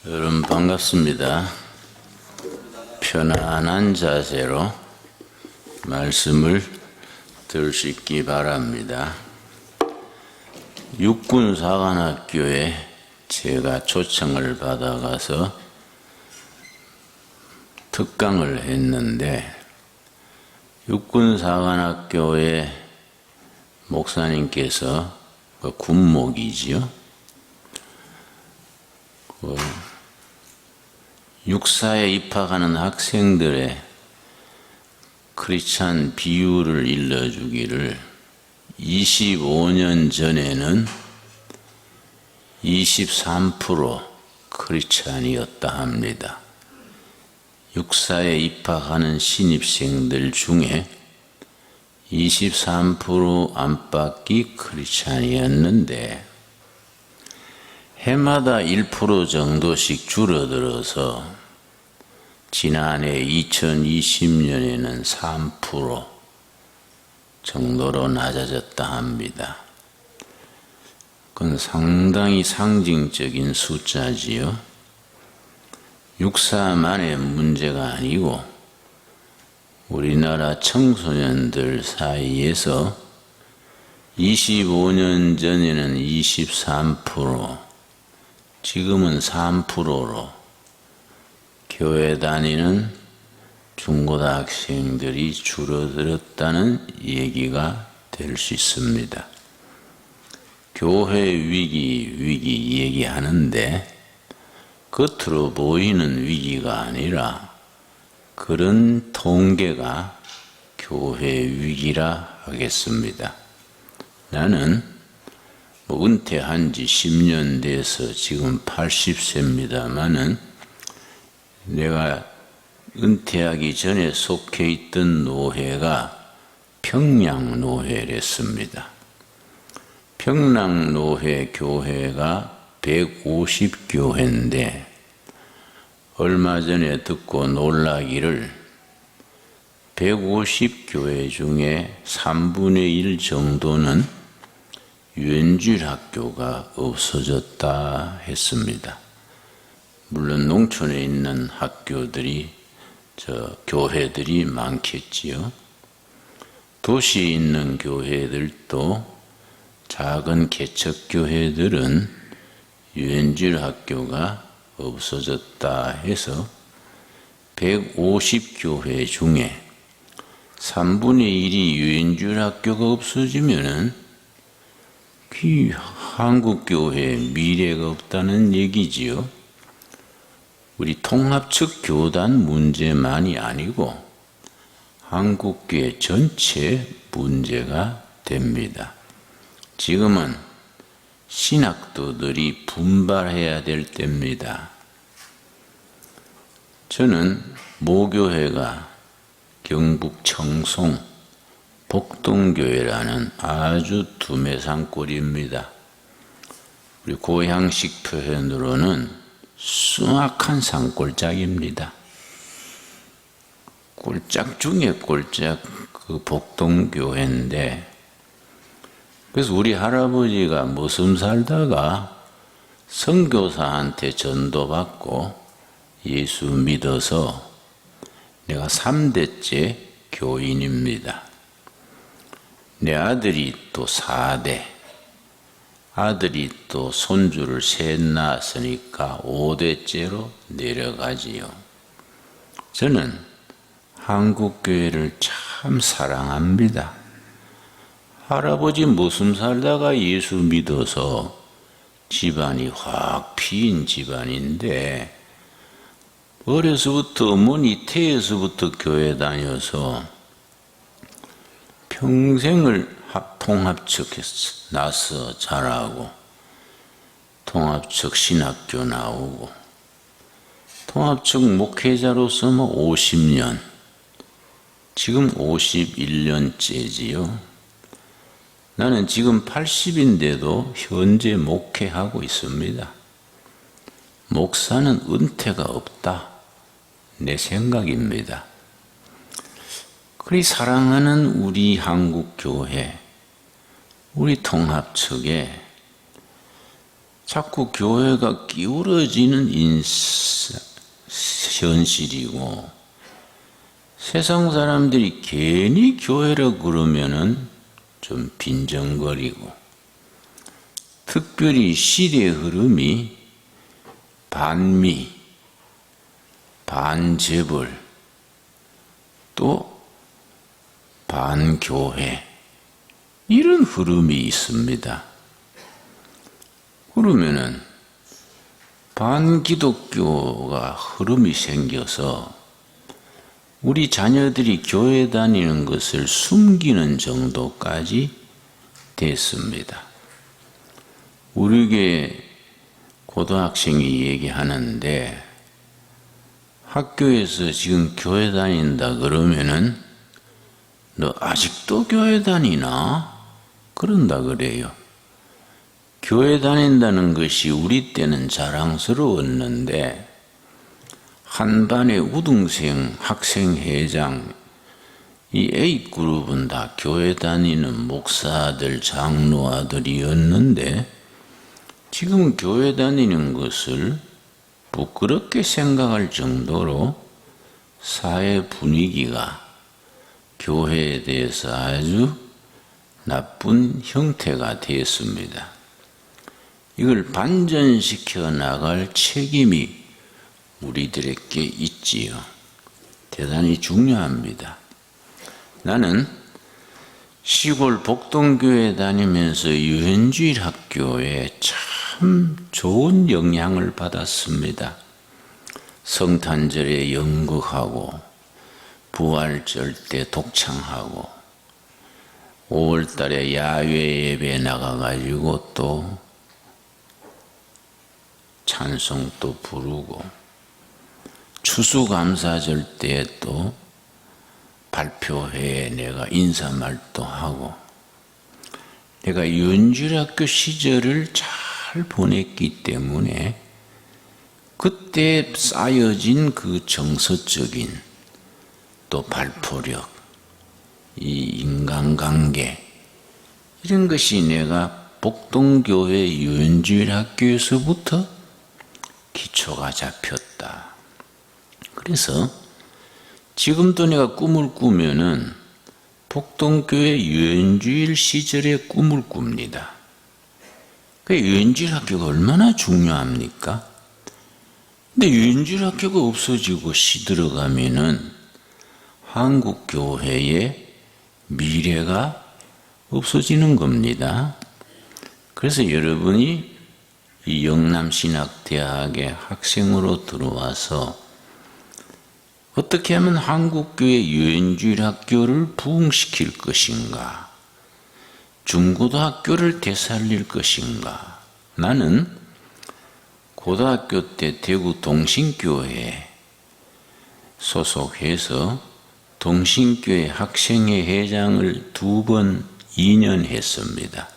여러분 반갑습니다. 편안한 자세로 말씀을 들을 수 있기 바랍니다. 육군사관학교에 제가 초청을 받아가서 특강을 했는데 육군사관학교의 목사님께서 군목이지요. 육사에 입학하는 학생들의 크리스찬 비율을 일러주기를 25년 전에는 23% 크리스찬이었다 합니다. 육사에 입학하는 신입생들 중에 23% 안팎이 크리스찬이었는데 해마다 1% 정도씩 줄어들어서 지난해 2020년에는 3% 정도로 낮아졌다 합니다. 그건 상당히 상징적인 숫자지요. 육사만의 문제가 아니고 우리나라 청소년들 사이에서 25년 전에는 23%, 지금은 3%로 교회 다니는 중고등학생들이 줄어들었다는 얘기가 될 수 있습니다. 교회 위기 얘기하는데 겉으로 보이는 위기가 아니라 그런 통계가 교회 위기라 하겠습니다. 나는 은퇴한 지 10년 돼서 지금 80세입니다마는 내가 은퇴하기 전에 속해 있던 노회가 평양노회랬습니다. 평양노회 교회가 150교회인데 얼마 전에 듣고 놀라기를 150교회 중에 3분의 1 정도는 유엔주일학교가 없어졌다 했습니다. 물론 농촌에 있는 교회들이 많겠지요. 도시에 있는 교회들도 작은 개척교회들은 유엔주일학교가 없어졌다 해서 150교회 중에 3분의 1이 유엔주일학교가 없어지면은 한국교회에 미래가 없다는 얘기지요. 우리 통합측 교단 문제만이 아니고 한국교회 전체 문제가 됩니다. 지금은 신학도들이 분발해야 될 때입니다. 저는 모교회가 경북 청송 복동교회라는 아주 두메산골입니다. 우리 고향식 표현으로는 숭악한 산골짜기입니다. 꼴짝 중에 꼴짝 그 복동교회인데 그래서 우리 할아버지가 머슴 살다가 선교사한테 전도받고 예수 믿어서 내가 3대째 교인입니다. 내 아들이 또 4대, 아들이 또 손주를 셋 낳았으니까 5대째로 내려가지요. 저는 한국교회를 참 사랑합니다. 할아버지 머슴 살다가 예수 믿어서 집안이 확 피인 집안인데 어려서부터 어머니 태에서부터 교회 다녀서 평생을 통합측에서 나서 자라고 통합측 신학교 나오고 통합측 목회자로서 50년, 지금 51년째지요. 나는 지금 80인데도 현재 목회하고 있습니다. 목사는 은퇴가 없다. 내 생각입니다. 그리 사랑하는 우리 한국교회, 우리 통합측에 자꾸 교회가 기울어지는 현실이고, 세상 사람들이 괜히 교회라 그러면은 좀 빈정거리고, 특별히 시대의 흐름이 반미, 반재벌, 또 반교회, 이런 흐름이 있습니다. 그러면은 반기독교가 흐름이 생겨서 우리 자녀들이 교회 다니는 것을 숨기는 정도까지 됐습니다. 우리 교회 고등학생이 얘기하는데, 학교에서 지금 교회 다닌다 그러면은 너 아직도 교회 다니나? 그런다 그래요. 교회 다닌다는 것이 우리 때는 자랑스러웠는데, 한 반의 우등생 학생회장, 이 A그룹은 다 교회 다니는 목사들, 장로아들이었는데, 지금 교회 다니는 것을 부끄럽게 생각할 정도로 사회 분위기가 교회에 대해서 아주 나쁜 형태가 되었습니다. 이걸 반전시켜 나갈 책임이 우리들에게 있지요. 대단히 중요합니다. 나는 시골 복동교회 다니면서 유현주일 학교에 참 좋은 영향을 받았습니다. 성탄절에 연극하고, 부활절 때 독창하고, 5월달에 야외 예배 나가가지고 또 찬송 또 부르고, 추수감사절 때 또 발표회에 내가 인사말도 하고, 내가 유현주일학교 시절을 잘 보냈기 때문에 그때 쌓여진 그 정서적인 또 발표력, 이 인간관계, 이런 것이 내가 복동교회 유현주일학교에서부터 기초가 잡혔다. 그래서 지금도 내가 꿈을 꾸면은 복동교회 유현주일 시절의 꿈을 꿉니다. 그 유현주일 학교가 얼마나 중요합니까? 근데 유현주일 학교가 없어지고 시들어가면은 한국 교회의 미래가 없어지는 겁니다. 그래서 여러분이 이 영남신학대학에 학생으로 들어와서 어떻게 하면 한국교회 유현주일 학교를 부흥시킬 것인가? 중고등학교를 되살릴 것인가? 나는 고등학교 때 대구 동신교회에 소속해서 동신교회 학생회 회장을 2번 2년 했습니다.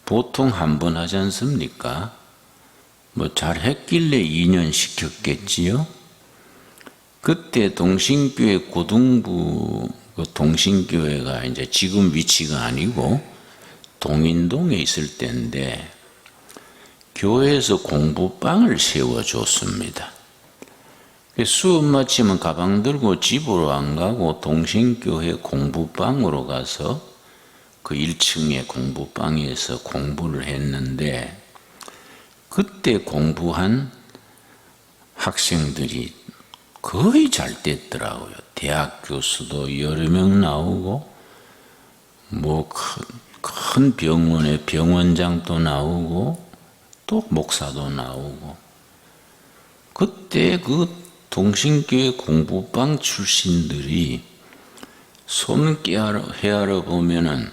보통 한 번 하지 않습니까? 뭐 잘했길래 2년 시켰겠지요? 그때 동신교회 고등부, 동신교회가 이제 지금 위치가 아니고 동인동에 있을 때인데, 교회에서 공부방을 세워줬습니다. 수업 마치면 가방 들고 집으로 안 가고 동신교회 공부방으로 가서 그 1층의 공부방에서 공부를 했는데, 그때 공부한 학생들이 거의 잘 됐더라고요. 대학 교수도 여러 명 나오고, 뭐 큰 병원의 병원장도 나오고, 또 목사도 나오고. 그때 그 동신교회 공부방 출신들이 손 헤아려 보면은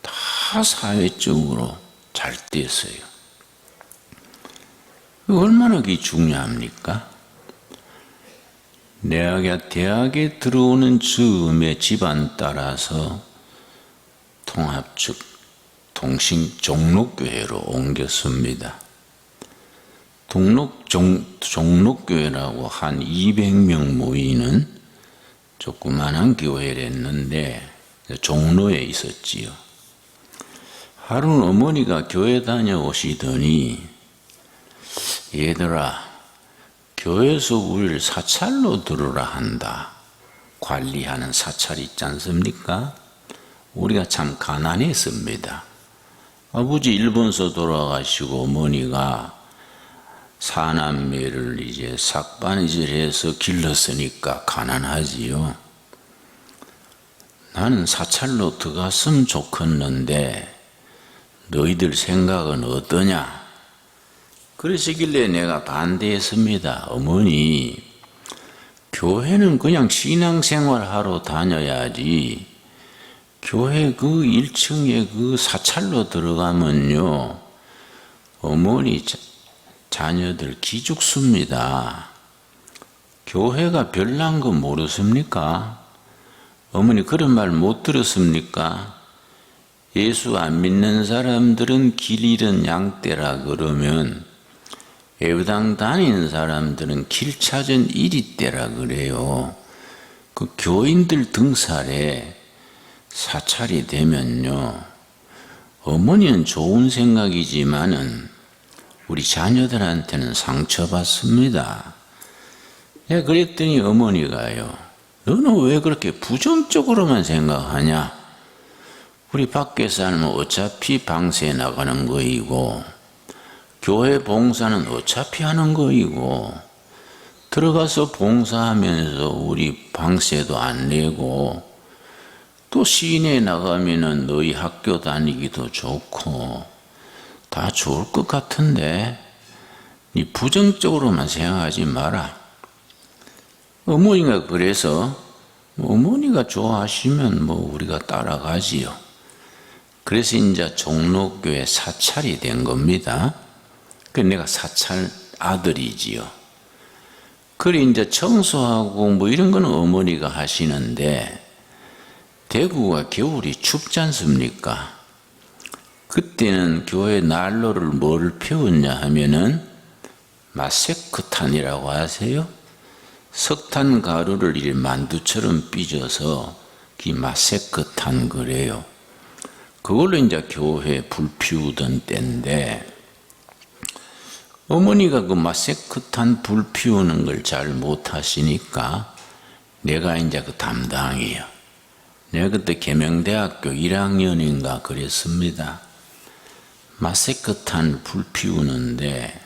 다 사회적으로 잘 됐어요. 얼마나 그게 중요합니까? 내가 대학에 들어오는 즈음에 집안 따라서 통합적 동신 종록교회로 옮겼습니다. 종록교회라고 한 200명 모이는 조그만한 교회를 했는데 종로에 있었지요. 하루는 어머니가 교회 다녀오시더니 얘들아, 교회에서 우리를 사찰로 들으라 한다. 관리하는 사찰 있지 않습니까? 우리가 참 가난했습니다. 아버지 일본서 돌아가시고 어머니가 사남매를 이제 삭바느질해서 길렀으니까 가난하지요. 나는 사찰로 들어갔으면 좋겠는데 너희들 생각은 어떠냐? 그러시길래 내가 반대했습니다. 어머니, 교회는 그냥 신앙생활하러 다녀야지 교회 그 1층에 그 사찰로 들어가면요 어머니 자녀들 기죽습니다. 교회가 별난 거 모르십니까? 어머니 그런 말 못 들었습니까? 예수 안 믿는 사람들은 길 잃은 양떼라 그러면 애우당 다니는 사람들은 길 찾은 이리떼라 그래요. 그 교인들 등살에 사찰이 되면요 어머니는 좋은 생각이지만은 우리 자녀들한테는 상처받습니다. 내가 그랬더니 어머니가요, 너는 왜 그렇게 부정적으로만 생각하냐? 우리 밖에 살면 어차피 방세 나가는 거이고 교회 봉사는 어차피 하는 거이고 들어가서 봉사하면서 우리 방세도 안 내고 또 시내 나가면은 너희 학교 다니기도 좋고 다 좋을 것 같은데 이 부정적으로만 생각하지 마라. 어머니가 그래서 어머니가 좋아하시면 뭐 우리가 따라가지요. 그래서 이제 종로교회 사찰이 된 겁니다. 그 내가 사찰 아들이지요. 그래 이제 청소하고 뭐 이런 거는 어머니가 하시는데 대구가 겨울이 춥지 않습니까? 그때는 교회 난로를 뭘 피웠냐 하면은 마세크탄이라고 아세요? 석탄 가루를 이렇게 만두처럼 빚어서 그 마세크탄 그래요. 그걸로 이제 교회에 불 피우던 때인데 어머니가 그 마세크탄 불 피우는 걸 잘 못하시니까 내가 이제 그 담당이에요. 내가 그때 계명대학교 1학년인가 그랬습니다. 마세크탄 불 피우는데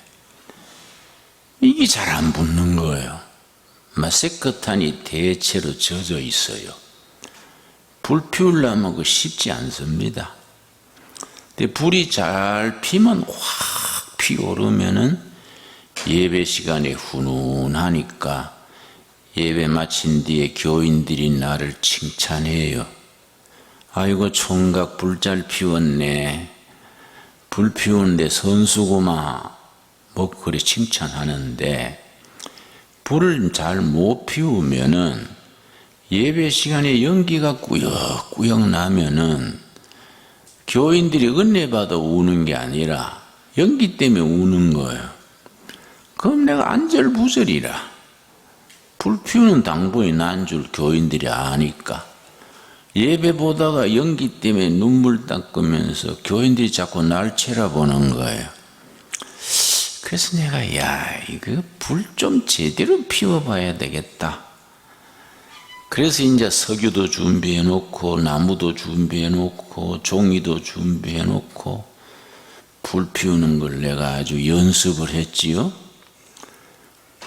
이게 잘 안 붙는 거예요. 마세크탄이 대체로 젖어 있어요. 불 피우려면 그 쉽지 않습니다. 근데 불이 잘 피면 확 피오르면은 예배 시간에 훈훈하니까 예배 마친 뒤에 교인들이 나를 칭찬해요. 아이고 총각 불 잘 피웠네. 불 피우는데 선수구마. 뭐 그래 칭찬하는데 불을 잘 못 피우면은 예배 시간에 연기가 꾸역꾸역 나면은 교인들이 은혜 받아 우는 게 아니라 연기 때문에 우는 거예요. 그럼 내가 안절부절이라. 불 피우는 당분이 난 줄 교인들이 아니까. 예배 보다가 연기 때문에 눈물 닦으면서 교인들이 자꾸 날 쳐다보는 거예요. 그래서 내가 이거 불 좀 제대로 피워봐야 되겠다. 그래서 이제 석유도 준비해 놓고 나무도 준비해 놓고 종이도 준비해 놓고 불 피우는 걸 내가 아주 연습을 했지요.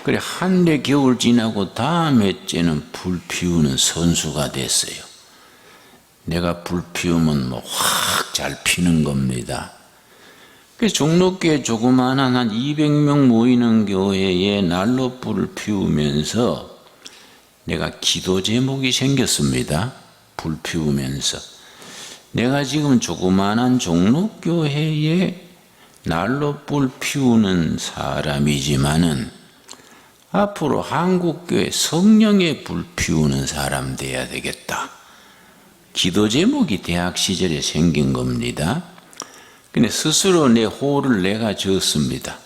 그래 한 해 겨울 지나고 다음 해째는 불 피우는 선수가 됐어요. 내가 불 피우면 뭐 확 잘 피는 겁니다. 그래서 종로교회 조그마한 한 200명 모이는 교회에 난로 불을 피우면서 내가 기도 제목이 생겼습니다. 불 피우면서 내가 지금 조그마한 종로교회에 난로 불 피우는 사람이지만은 앞으로 한국교회 성령의 불 피우는 사람 돼야 되겠다. 기도 제목이 대학 시절에 생긴 겁니다. 근데 스스로 내 호를 내가 지었습니다.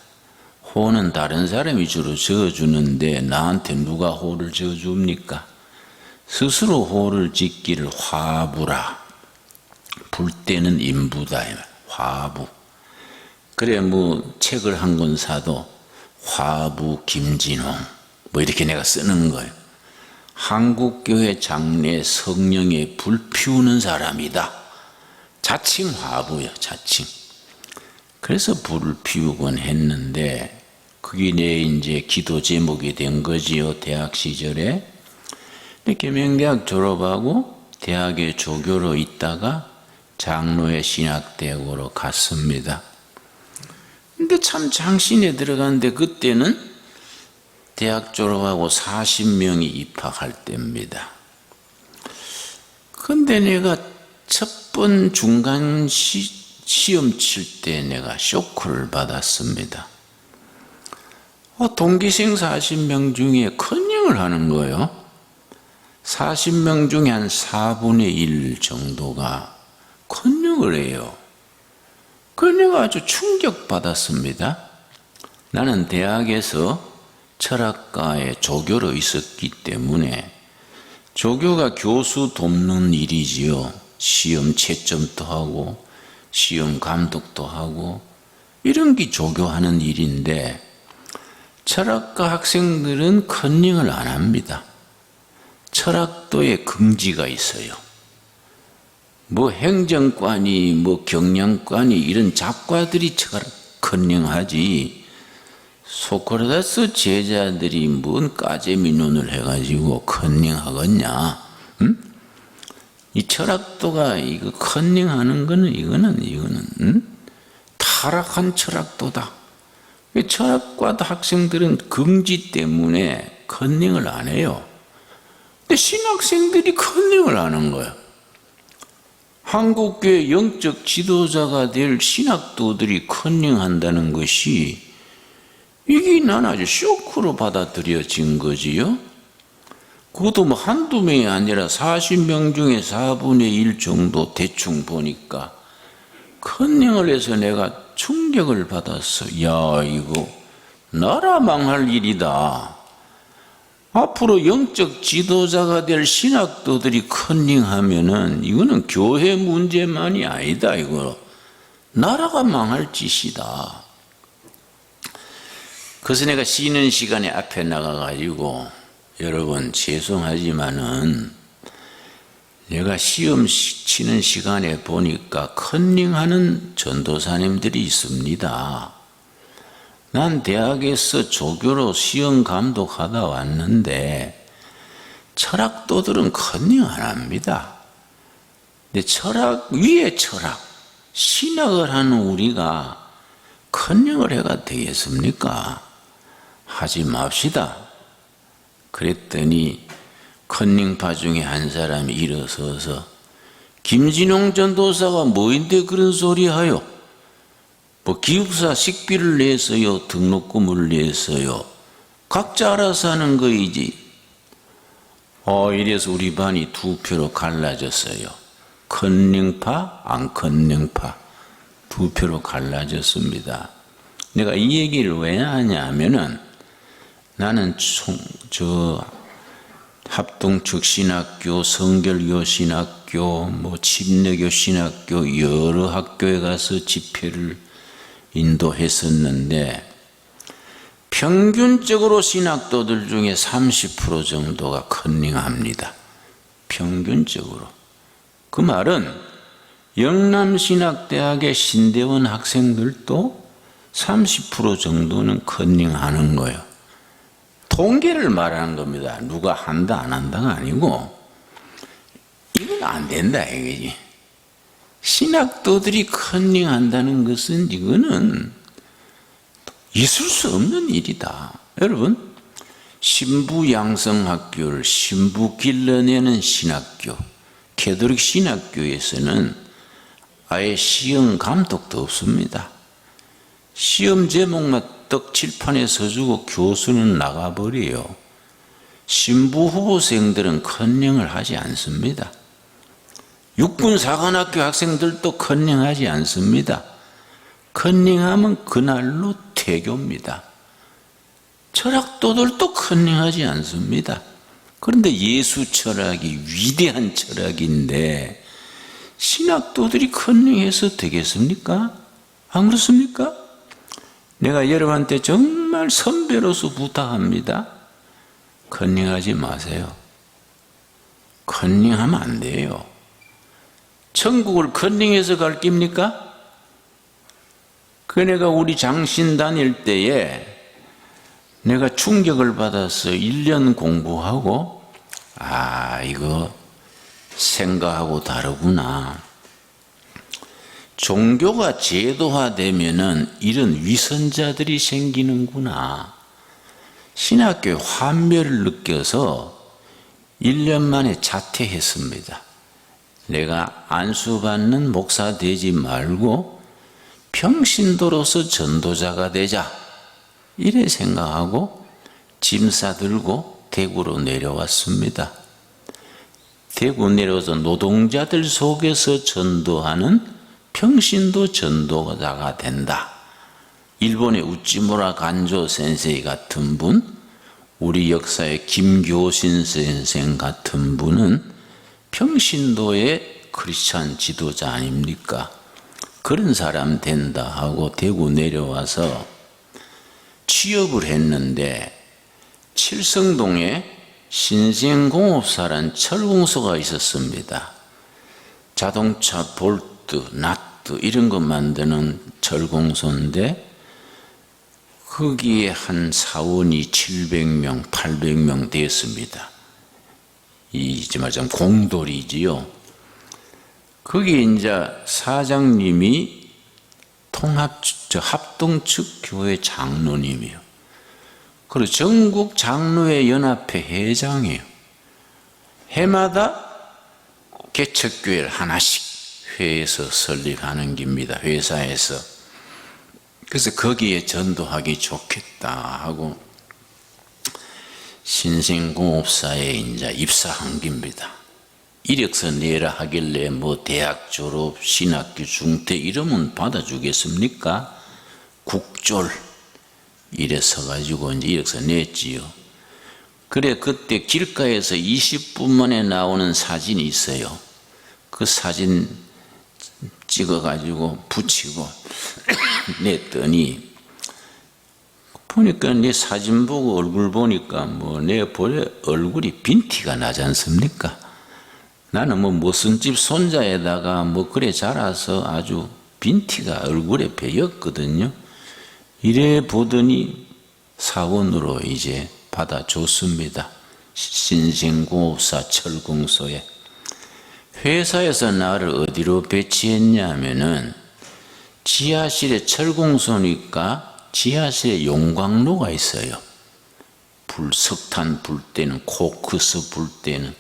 호는 다른 사람이 주로 지어주는데 나한테 누가 호를 지어줍니까? 스스로 호를 짓기를 화부라. 불 때는 인부다. 화부. 그래 뭐 책을 한 권 사도 화부 김진홍 뭐 이렇게 내가 쓰는 거예요. 한국교회 장례 성령에 불 피우는 사람이다. 자칭 화부요, 자칭. 그래서 불을 피우곤 했는데 그게 내 이제 기도 제목이 된 거지요, 대학 시절에. 계명대학 졸업하고 대학에 조교로 있다가 장로회 신학대학으로 갔습니다. 근데 참 장신에 들어갔는데 그때는 대학 졸업하고 40명이 입학할 때입니다. 근데 내가 첫 번 중간 시험 칠 때 내가 쇼크를 받았습니다. 동기생 40명 중에 컨닝을 하는 거예요. 40명 중에 한 4분의 1 정도가 컨닝을 해요. 그래서 내가 아주 충격받았습니다. 나는 대학에서 철학과에 조교로 있었기 때문에 조교가 교수 돕는 일이지요. 시험 채점도 하고 시험 감독도 하고 이런 게 조교하는 일인데 철학과 학생들은 컨닝을 안 합니다. 철학도에 금지가 있어요. 뭐 행정관이 뭐 경영관이 이런 잡과들이 컨닝하지 소크라테스 제자들이 뭔 까재미 눈을 해가지고 컨닝하겠냐? 응? 이 철학도가 이거 컨닝하는 거는 이거는 타락한 철학도다. 철학과 학생들은 금지 때문에 컨닝을 안 해요. 근데 신학생들이 컨닝을 하는 거예요. 한국교회 영적 지도자가 될 신학도들이 컨닝한다는 것이 이게 난 아주 쇼크로 받아들여진 거지요. 그것도 뭐 한두 명이 아니라 40명 중에 4분의 1 정도 대충 보니까 컨닝을 해서 내가 충격을 받았어. 야, 이거 나라 망할 일이다. 앞으로 영적 지도자가 될 신학도들이 컨닝하면은 이거는 교회 문제만이 아니다. 이거 나라가 망할 짓이다. 그래서 내가 쉬는 시간에 앞에 나가가지고 여러분 죄송하지만은 내가 시험 치는 시간에 보니까 컨닝하는 전도사님들이 있습니다. 난 대학에서 조교로 시험 감독하다 왔는데 철학도들은 컨닝 안 합니다. 근데 철학 위에 철학, 신학을 하는 우리가 컨닝을 해가 되겠습니까? 하지 맙시다. 그랬더니 컨닝파 중에 한 사람이 일어서서 김진홍 전도사가 뭐인데 그런 소리 하요? 뭐 기숙사 식비를 냈어요? 등록금을 냈어요? 각자 알아서 하는 거이지. 이래서 우리 반이 두 표로 갈라졌어요. 컨닝파, 안 컨닝파 두 표로 갈라졌습니다. 내가 이 얘기를 왜 하냐면은 나는 합동측 신학교, 성결교 신학교, 뭐 침례교 신학교 여러 학교에 가서 집회를 인도했었는데 평균적으로 신학도들 중에 30% 정도가 컨닝합니다. 평균적으로. 그 말은 영남신학대학의 신대원 학생들도 30% 정도는 컨닝하는 거예요. 통계를 말하는 겁니다. 누가 한다 안 한다가 아니고 이건 안 된다 이거지. 신학도들이 컨닝한다는 것은 이거는 있을 수 없는 일이다. 여러분 신부 양성학교를 신부 길러내는 신학교, 캐톨릭 신학교에서는 아예 시험 감독도 없습니다. 시험 제목만 떡 칠판에 써주고 교수는 나가버려요. 신부 후보생들은 컨닝을 하지 않습니다. 육군사관학교 학생들도 컨닝하지 않습니다. 컨닝하면 그날로 퇴교입니다. 철학도들도 컨닝하지 않습니다. 그런데 예수 철학이 위대한 철학인데 신학도들이 컨닝해서 되겠습니까? 안 그렇습니까? 내가 여러분한테 정말 선배로서 부탁합니다. 컨닝하지 마세요. 컨닝하면 안 돼요. 천국을 컨닝해서 갈 깁니까? 그 내가 우리 장신 다닐 때에 내가 충격을 받아서 1년 공부하고 이거 생각하고 다르구나. 종교가 제도화되면은 이런 위선자들이 생기는구나. 신학교의 환멸을 느껴서 1년 만에 자퇴했습니다. 내가 안수받는 목사 되지 말고 평신도로서 전도자가 되자. 이래 생각하고 짐 싸들고 대구로 내려왔습니다. 대구 내려와서 노동자들 속에서 전도하는 평신도 전도자가 된다. 일본의 우찌무라 간조 센세이 같은 분, 우리 역사의 김교신 선생 같은 분은 평신도의 크리스찬 지도자 아닙니까? 그런 사람 된다 하고 대구 내려와서 취업을 했는데 칠성동에 신생공업사란 철공소가 있었습니다. 자동차 볼트, 나트 이런 거 만드는 철공소인데 거기에 한 사원이 700명, 800명 되었습니다. 이제 말하자면 공돌이지요. 거기 이제 사장님이 합동측 교회 장로님이요. 그리고 전국 장로회 연합회 회장이에요. 해마다 개척교회를 하나씩 회에서 설립하는 겁니다. 회사에서. 그래서 거기에 전도하기 좋겠다 하고 신생공업사에 이제 입사한 겁니다. 이력서 내라 하길래 뭐 대학 졸업, 신학교 중퇴 이러면 받아주겠습니까? 국졸 이래 서가지고 이제 이력서 냈지요. 그래 그때 길가에서 20분 만에 나오는 사진이 있어요. 그 사진 찍어가지고 붙이고 냈더니 보니까 내 사진 보고 얼굴 보니까 뭐 내 본래 얼굴이 빈티가 나지 않습니까? 나는 뭐 무슨 집 손자에다가 뭐 그래 자라서 아주 빈티가 얼굴에 배였거든요. 이래 보더니 사원으로 이제 받아줬습니다. 신생공업사 철공소에. 회사에서 나를 어디로 배치했냐면은 지하실에 철공소니까 지하실에 용광로가 있어요. 석탄 불 때는, 코크스 불 때는.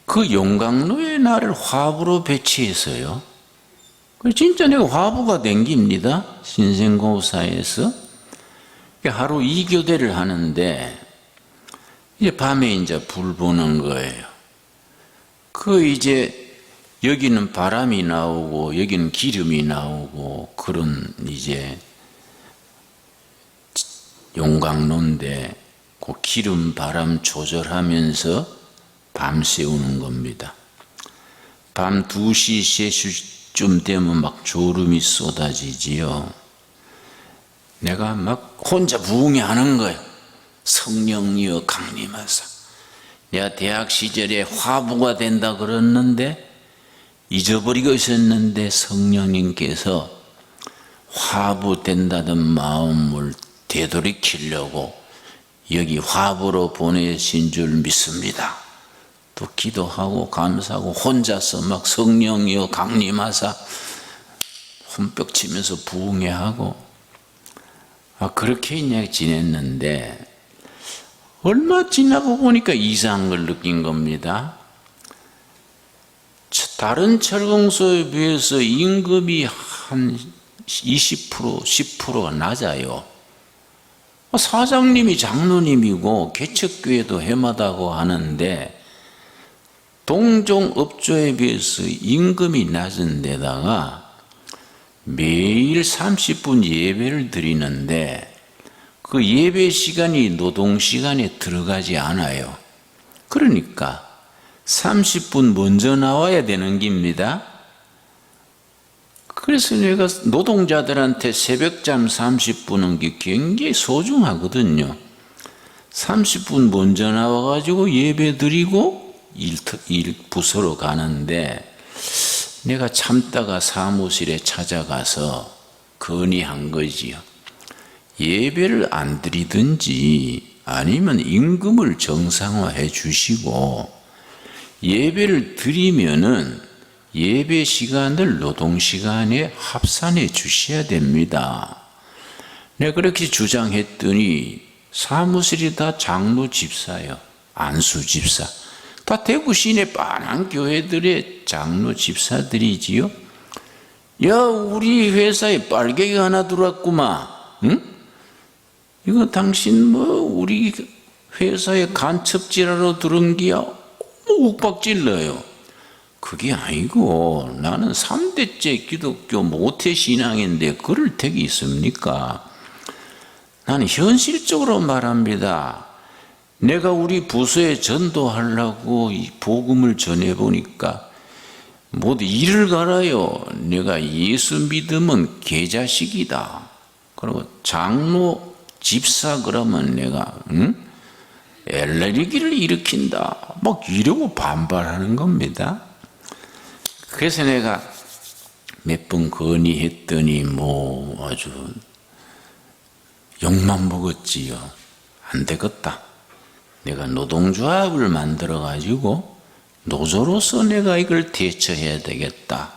그 용광로에 나를 화부로 배치해서요. 진짜 내가 화부가 된 겁니다. 신생공업사에서. 하루 2교대를 하는데 이제 밤에 이제 불 보는 거예요. 이제 여기는 바람이 나오고 여기는 기름이 나오고 그런 이제 용광로인데 그 기름 바람 조절하면서 밤 새우는 겁니다. 밤 2시, 3시쯤 되면 막 졸음이 쏟아지지요. 내가 막 혼자 부흥하는 거예요. 성령이여 강림하사. 내가 대학 시절에 화부가 된다 그랬는데 잊어버리고 있었는데 성령님께서 화부 된다는 마음을 되돌이키려고 여기 화부로 보내신 줄 믿습니다. 또 기도하고 감사하고 혼자서 막 성령이여 강림하사 손뼉 치면서 부흥회하고 그렇게 그냥 지냈는데 얼마 지나고 보니까 이상한 걸 느낀 겁니다. 다른 철공소에 비해서 임금이 한 20%, 10%가 낮아요. 사장님이 장로님이고 개척교회도 해마다고 하는데 동종업조에 비해서 임금이 낮은 데다가 매일 30분 예배를 드리는데 그 예배 시간이 노동 시간에 들어가지 않아요. 그러니까 30분 먼저 나와야 되는 겁니다. 그래서 내가 노동자들한테 새벽잠 30분은 게 굉장히 소중하거든요. 30분 먼저 나와가지고 예배 드리고 일 부서로 가는데, 내가 참다가 사무실에 찾아가서 건의한 거지요. 예배를 안 드리든지 아니면 임금을 정상화해 주시고, 예배를 드리면은 예배 시간을 노동 시간에 합산해 주셔야 됩니다. 내가 그렇게 주장했더니 사무실이 다 장로 집사요. 안수 집사. 다 대구 시내 빤한 교회들의 장로 집사들이지요. 야, 우리 회사에 빨갱이 하나 들어왔구만. 응? 이거 당신 우리 회사에 간첩질하러 들은 기야? 욱박질러요. 그게 아니고 나는 3대째 기독교 모태신앙인데 그럴 택이 있습니까? 나는 현실적으로 말합니다. 내가 우리 부서에 전도하려고 이 복음을 전해보니까 모두 이를 갈아요. 내가 예수 믿으면 개자식이다. 그리고 장로 집사 그러면 내가 엘레리기를 일으킨다. 막 이러고 반발하는 겁니다. 그래서 내가 몇 번 건의했더니 아주 욕만 먹었지요. 안 되겠다. 내가 노동조합을 만들어 가지고 노조로서 내가 이걸 대처해야 되겠다.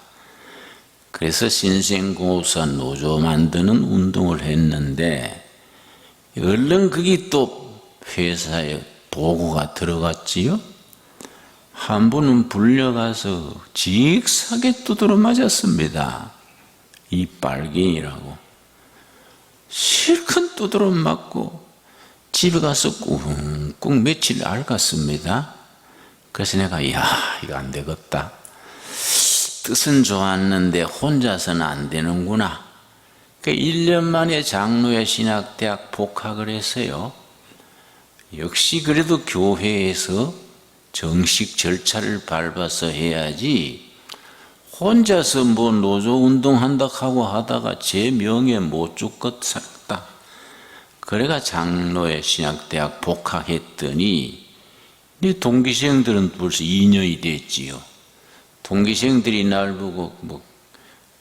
그래서 신생공업사 노조 만드는 운동을 했는데, 얼른 그게 또 회사에 보고가 들어갔지요. 한 분은 불려가서 직사게 두드러 맞았습니다. 이 빨갱이라고. 실컷 두드러 맞고 집에 가서 꾹꾹 며칠 앓았습니다. 그래서 내가 이거 안 되겠다. 뜻은 좋았는데 혼자서는 안 되는구나. 1년 만에 장로회 신학대학 복학을 했어요. 역시 그래도 교회에서 정식 절차를 밟아서 해야지, 혼자서 노조 운동한다 하고 하다가 제 명예 못 죽겠다. 그래가 장로회 신학대학 복학했더니 내 동기생들은 벌써 2년이 됐지요. 동기생들이 날 보고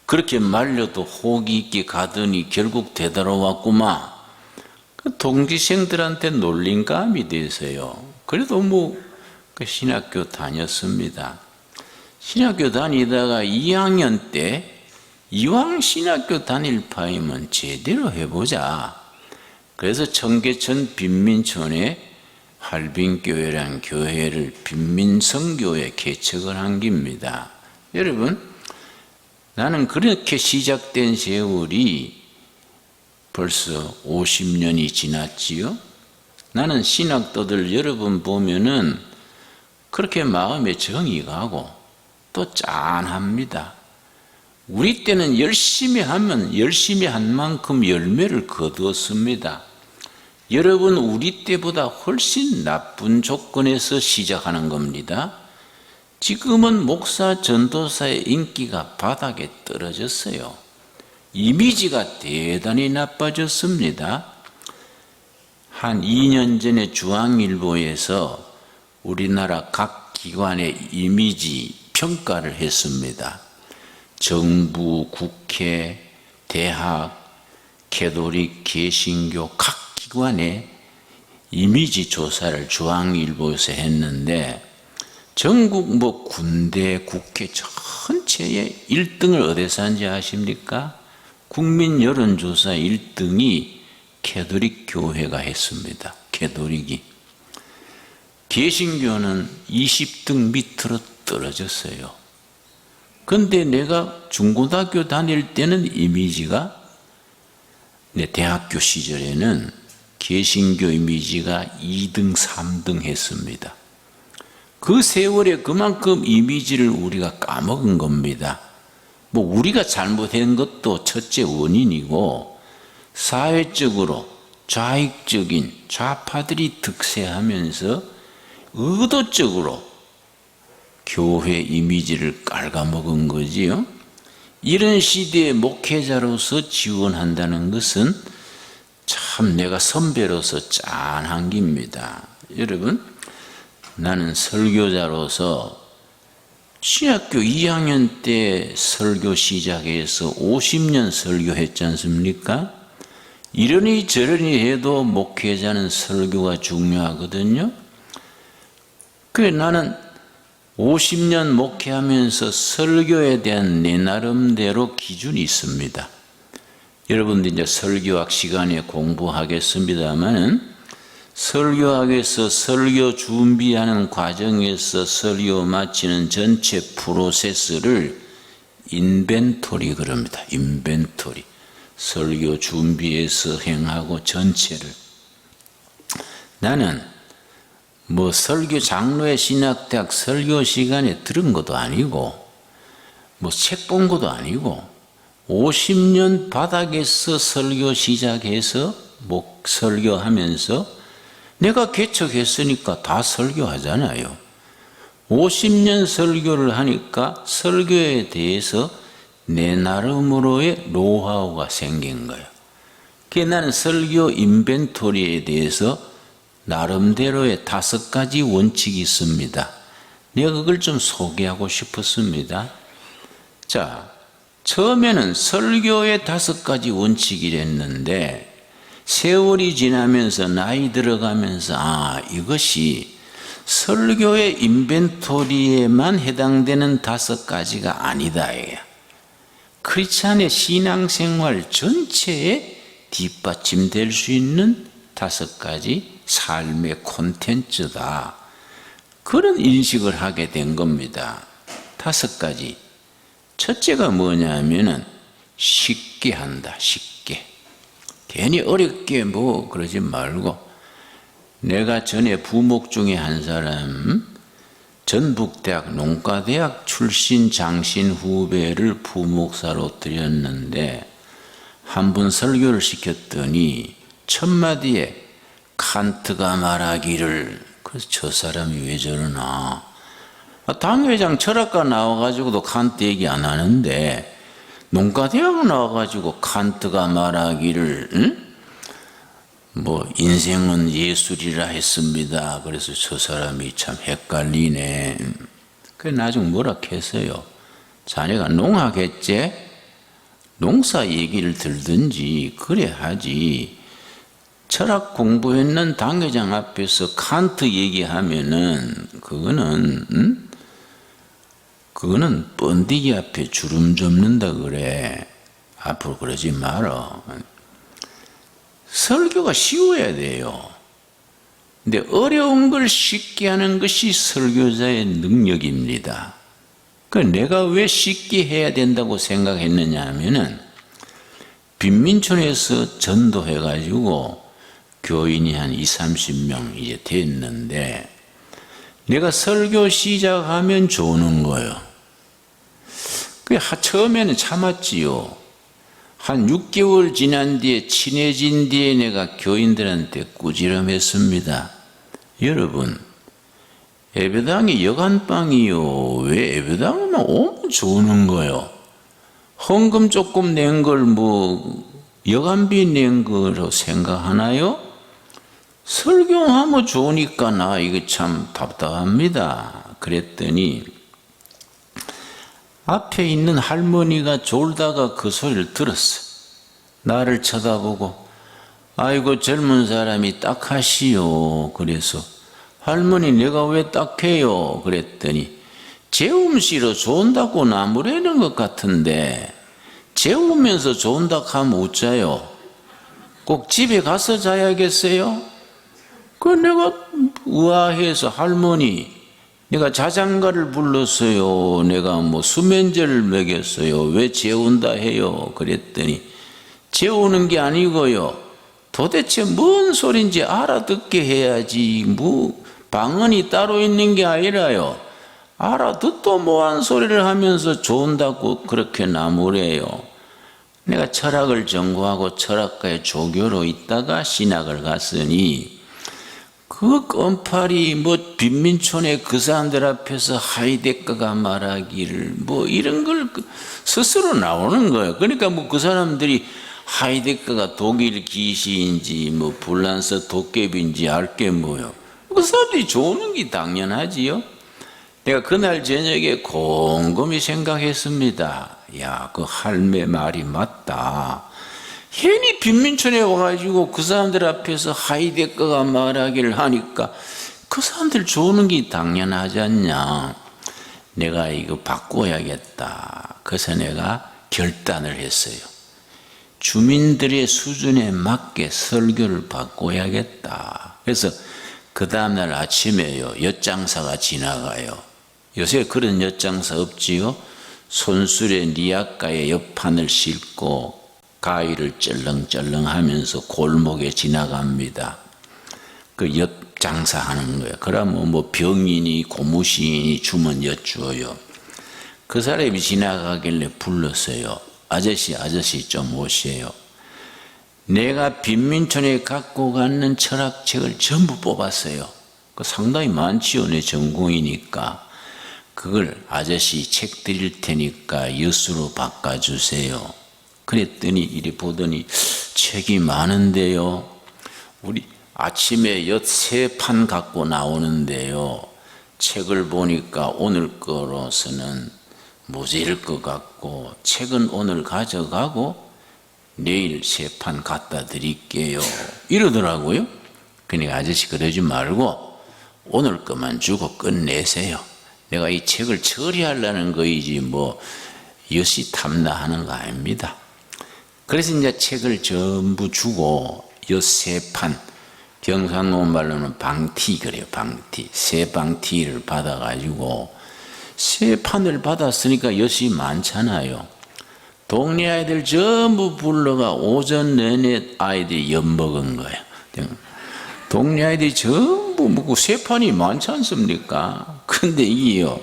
그렇게 말려도 호기 있게 가더니 결국 되돌아왔구만. 그 동기생들한테 놀림감이 돼서요. 그래도 그 신학교 다녔습니다. 신학교 다니다가 2학년 때 이왕 신학교 다닐 파이면 제대로 해보자. 그래서 청계천 빈민촌에 활빈교회라는 교회를 빈민성교회 개척을 한 겁니다. 여러분, 나는 그렇게 시작된 세월이 벌써 50년이 지났지요. 나는 신학도들 여러분 보면은 그렇게 마음에 정이 가고 또 짠합니다. 우리 때는 열심히 하면 열심히 한 만큼 열매를 거두었습니다. 여러분, 우리 때보다 훨씬 나쁜 조건에서 시작하는 겁니다. 지금은 목사, 전도사의 인기가 바닥에 떨어졌어요. 이미지가 대단히 나빠졌습니다. 한 2년 전에 중앙일보에서 우리나라 각 기관의 이미지 평가를 했습니다. 정부, 국회, 대학, 캐톨릭, 개신교 각 기관의 이미지 조사를 중앙일보에서 했는데, 전국 군대, 국회 전체의 1등을 어디서 한지 아십니까? 국민 여론조사 1등이 캐톨릭 교회가 했습니다. 캐톨릭이. 개신교는 20등 밑으로 떨어졌어요. 근데 내가 중고등학교 다닐 때는 이미지가, 내 대학교 시절에는 개신교 이미지가 2등, 3등 했습니다. 그 세월에 그만큼 이미지를 우리가 까먹은 겁니다. 우리가 잘못한 것도 첫째 원인이고, 사회적으로 좌익적인 좌파들이 득세하면서 의도적으로 교회 이미지를 깔아먹은 거지요. 이런 시대의 목회자로서 지원한다는 것은 참 내가 선배로서 짠한 겁니다. 여러분, 나는 설교자로서 신학교 2학년 때 설교 시작해서 50년 설교했지 않습니까? 이러니 저러니 해도 목회자는 설교가 중요하거든요. 그래 나는 50년 목회하면서 설교에 대한 내 나름대로 기준이 있습니다. 여러분들 이제 설교학 시간에 공부하겠습니다만은 설교학에서 설교 준비하는 과정에서 설교 마치는 전체 프로세스를 인벤토리 그럽니다. 인벤토리. 설교 준비해서 행하고 전체를. 나는 뭐 설교 장로의 신학대학 설교 시간에 들은 것도 아니고 뭐 책 본 것도 아니고 50년 바닥에서 설교 시작해서 설교하면서 내가 개척했으니까 다 설교하잖아요. 50년 설교를 하니까 설교에 대해서 내 나름으로의 노하우가 생긴 거예요. 그게 나는 설교 인벤토리에 대해서 나름대로의 5가지 원칙이 있습니다. 내가 그걸 좀 소개하고 싶었습니다. 자, 처음에는 설교의 5가지 원칙이랬는데 세월이 지나면서 나이 들어가면서 이것이 설교의 인벤토리에만 해당되는 5가지가 아니다. 크리스찬의 신앙생활 전체에 뒷받침될 수 있는 5가지 삶의 콘텐츠다. 그런 인식을 하게 된 겁니다. 5가지. 첫째가 뭐냐면은 쉽게 한다. 쉽게. 괜히 어렵게 뭐 그러지 말고, 내가 전에 부목 중에 한 사람 전북대학 농과대학 출신 장신 후배를 부목사로 들였는데 한 번 설교를 시켰더니 첫 마디에 칸트가 말하기를, 그래서 저 사람이 왜 저러나, 당회장 철학과 나와가지고도 칸트 얘기 안 하는데 농과대학 나와가지고 칸트가 말하기를 뭐 인생은 예술이라 했습니다. 그래서 저 사람이 참 헷갈리네. 그래 나중에 뭐라 했어요. 자네가 농학했지? 농사 얘기를 들든지 그래 하지. 철학 공부했는 당회장 앞에서 칸트 얘기하면은 그거는 번디기 앞에 주름 접는다 그래. 앞으로 그러지 말어. 설교가 쉬워야 돼요. 근데 어려운 걸 쉽게 하는 것이 설교자의 능력입니다. 내가 왜 쉽게 해야 된다고 생각했느냐 하면은 빈민촌에서 전도해가지고 교인이 한 20-30명 이제 됐는데 내가 설교 시작하면 조는 거예요. 처음에는 참았지요. 한 6개월 지난 뒤에 친해진 뒤에 내가 교인들한테 꾸지람했습니다. 여러분, 예배당이 여간방이요. 왜 예배당은 오면 조는 거요? 헌금 조금 낸 걸 뭐 여간비 낸 거로 생각하나요? 설교하면 좋으니까 나 이거 참 답답합니다. 그랬더니 앞에 있는 할머니가 졸다가 그 소리를 들었어. 나를 쳐다보고 아이고 젊은 사람이 딱하시오. 그래서 할머니 내가 왜 딱해요? 그랬더니 재움씨로 좋은다고 나무라는 것 같은데 재우면서 좋은다 하면 어쩌요? 꼭 집에 가서 자야겠어요? 내가 우아해서 할머니 내가 자장가를 불렀어요. 내가 뭐 수면제를 먹였어요. 왜 재운다 해요? 그랬더니 재우는 게 아니고요. 도대체 뭔 소린지 알아듣게 해야지. 뭐 방언이 따로 있는 게 아니라요. 알아듣도 뭐한 소리를 하면서 좋은다고 그렇게 나무래요. 내가 철학을 전공하고 철학과의 조교로 있다가 신학을 갔으니 그 껌팔이 뭐 빈민촌의 그 사람들 앞에서 하이데거가 말하기를 뭐 이런 걸 스스로 나오는 거예요. 그러니까 뭐 그 사람들이 하이데거가 독일 기시인지 뭐 불란서 도깨비인지 알 게 뭐요. 그 사람들이 좋은 게 당연하지요. 내가 그날 저녁에 곰곰이 생각했습니다. 야, 그 할매 말이 맞다. 괜히 빈민촌에 와가지고 그 사람들 앞에서 하이데거가 말하기를 하니까 그 사람들 좋은 게 당연하지 않냐. 내가 이거 바꿔야겠다. 그래서 내가 결단을 했어요. 주민들의 수준에 맞게 설교를 바꿔야겠다. 그래서 그 다음날 아침에요, 엿장사가 지나가요. 요새 그런 엿장사 없지요? 손수레 니아가에 엿판을 싣고 가위를 쩔렁쩔렁 하면서 골목에 지나갑니다. 그 엿장사 하는 거예요. 그러면 뭐 병인이 고무신이 주면 엿주어요. 그 사람이 지나가길래 불렀어요. 아저씨, 아저씨 좀 오세요. 내가 빈민촌에 갖고 가는 철학책을 전부 뽑았어요. 그 상당히 많지요. 내 전공이니까. 그걸 아저씨 책 드릴 테니까 엿으로 바꿔주세요. 그랬더니 이리 보더니 책이 많은데요. 우리 아침에 엿 3판 갖고 나오는데요. 책을 보니까 오늘 거로서는 모자랄 것 같고 책은 오늘 가져가고 내일 3판 갖다 드릴게요. 이러더라고요. 그러니까 아저씨 그러지 말고 오늘 것만 주고 끝내세요. 내가 이 책을 처리하려는 거이지 뭐 엿이 탐나하는 거 아닙니다. 그래서 이제 책을 전부 주고 엿 3판, 경상도 말로는 방티 그래요. 방티. 3방티를 받아가지고 3판을 받았으니까 엿이 많잖아요. 동네 아이들 전부 불러가 오전 내내 아이들이 엿 먹은 거예요. 동네 아이들이 전부 먹고 3판이 많지 않습니까? 근데 이게요,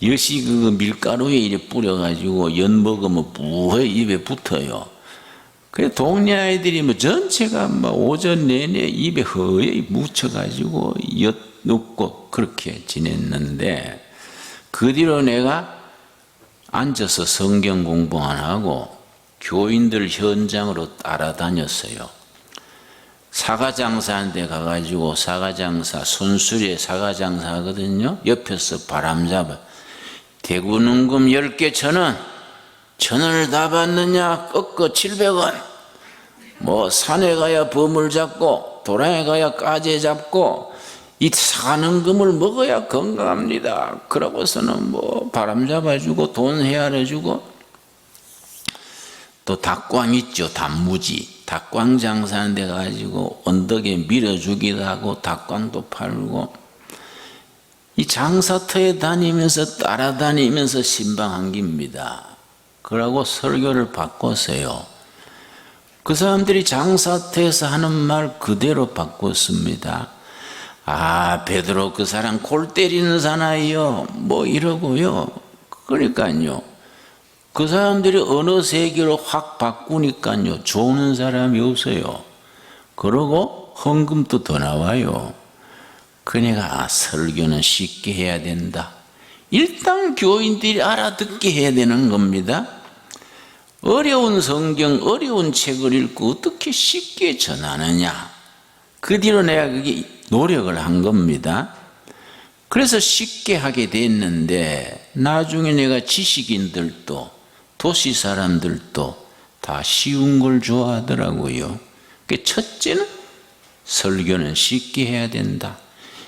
엿이 그 밀가루에 이렇게 뿌려가지고 엿 먹으면 뿌해 입에 붙어요. 그래서 동네 아이들이 뭐 전체가 막 오전 내내 입에 허여 묻혀가지고 엿 넣고 그렇게 지냈는데, 그 뒤로 내가 앉아서 성경 공부 안 하고 교인들 현장으로 따라다녔어요. 사과장사한테 가가지고 사과장사, 손수레 사과장사 하거든요. 옆에서 바람 잡아. 대구능금 10개 1,000원. 1,000원을 다 받느냐? 꺾어 700원. 뭐 산에 가야 버물 잡고 도랑에 가야 까제 잡고 이 사과능금을 먹어야 건강합니다. 그러고서는 뭐 바람 잡아주고 돈 헤아려주고, 또 닭광 있죠. 단무지. 닭광 장사하는 데 가지고 언덕에 밀어주기도 하고 닭광도 팔고, 이 장사터에 다니면서 따라다니면서 신방한 겁니다. 그러고 설교를 바꿨어요. 그 사람들이 장사터에서 하는 말 그대로 바꿨습니다. 아, 베드로 그 사람 골 때리는 사나이요 뭐 이러고요. 그러니까요, 그 사람들이 어느 세계로 확 바꾸니까요 좋은 사람이 없어요. 그러고 헌금도 더 나와요. 그러니까 설교는 쉽게 해야 된다. 일단 교인들이 알아듣게 해야 되는 겁니다. 어려운 성경, 어려운 책을 읽고 어떻게 쉽게 전하느냐. 그 뒤로 내가 그게 노력을 한 겁니다. 그래서 쉽게 하게 됐는데, 나중에 내가 지식인들도 도시 사람들도 다 쉬운 걸 좋아하더라고요. 첫째는 설교는 쉽게 해야 된다.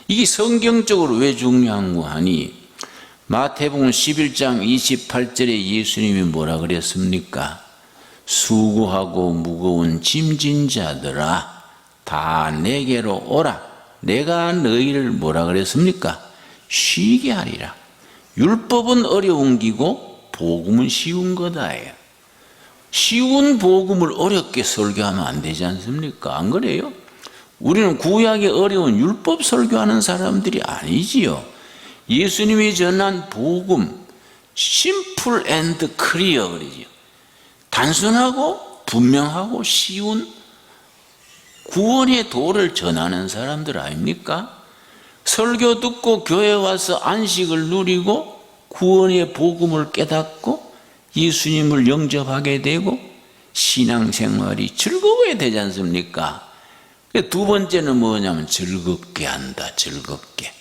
이게 성경적으로 왜 중요한 거 하니, 마태복음 11장 28절에 예수님이 뭐라 그랬습니까? 수고하고 무거운 짐진 자들아 다 내게로 오라. 내가 너희를 뭐라 그랬습니까? 쉬게 하리라. 율법은 어려운 기고 복음은 쉬운 거다. 쉬운 복음을 어렵게 설교하면 안 되지 않습니까? 안 그래요? 우리는 구약의 어려운 율법 설교하는 사람들이 아니지요. 예수님이 전한 복음, 심플 앤드 클리어 그러죠. 단순하고 분명하고 쉬운 구원의 도를 전하는 사람들 아닙니까? 설교 듣고 교회 와서 안식을 누리고 구원의 복음을 깨닫고 예수님을 영접하게 되고 신앙생활이 즐거워야 되지 않습니까? 두 번째는 뭐냐면 즐겁게 한다. 즐겁게.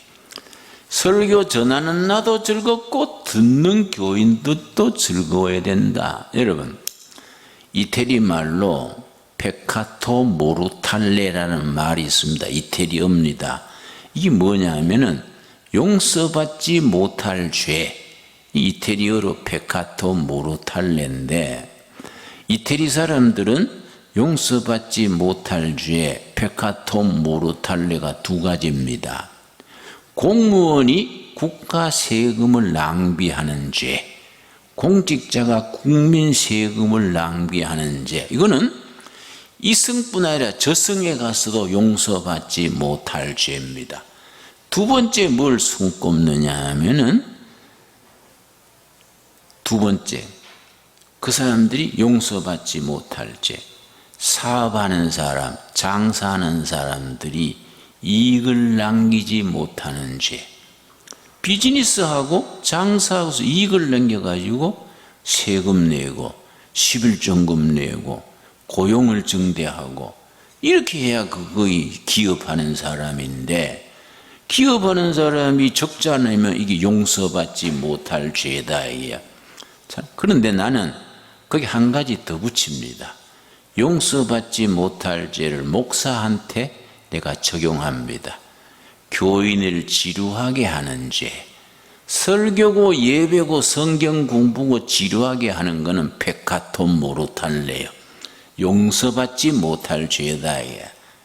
설교 전하는 나도 즐겁고 듣는 교인들도 즐거워야 된다. 여러분, 이태리 말로 페카토 모르탈레라는 말이 있습니다. 이태리어입니다. 이게 뭐냐면은 용서받지 못할 죄. 이태리어로 페카토 모르탈레인데, 이태리 사람들은 용서받지 못할 죄, 페카토 모르탈레가 두 가지입니다. 공무원이 국가 세금을 낭비하는 죄, 공직자가 국민 세금을 낭비하는 죄. 이거는 이승뿐 아니라 저승에 가서도 용서받지 못할 죄입니다. 두 번째 뭘 손꼽느냐 하면은, 두 번째, 그 사람들이 용서받지 못할 죄. 사업하는 사람, 장사하는 사람들이 이익을 남기지 못하는 죄. 비즈니스하고 장사하고서 이익을 남겨가지고 세금 내고 11종금 내고 고용을 증대하고 이렇게 해야 그거의 기업하는 사람인데, 기업하는 사람이 적지 않으면 이게 용서받지 못할 죄다. 그런데 나는 거기 한 가지 더 붙입니다. 용서받지 못할 죄를 목사한테 내가 적용합니다. 교인을 지루하게 하는 죄. 설교고 예배고 성경 공부고 지루하게 하는 것은 페카토 모르탈레요. 용서받지 못할 죄다.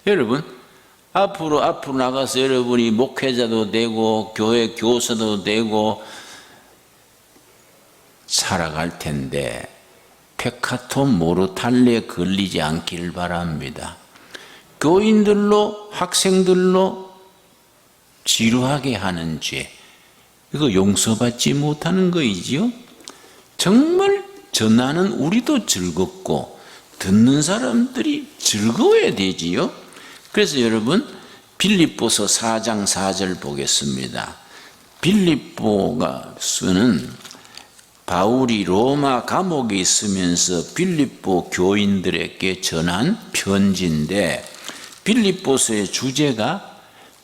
여러분, 앞으로 나가서 여러분이 목회자도 되고 교회 교사도 되고 살아갈 텐데 페카토 모르탈레에 걸리지 않기를 바랍니다. 교인들로 학생들로 지루하게 하는 죄, 이거 용서받지 못하는 거이지요. 정말 전하는 우리도 즐겁고 듣는 사람들이 즐거워야 되지요. 그래서 여러분, 빌립보서 4장 4절 보겠습니다. 빌립보가 쓰는, 바울이 로마 감옥에 있으면서 빌립보 교인들에게 전한 편지인데, 빌립보서의 주제가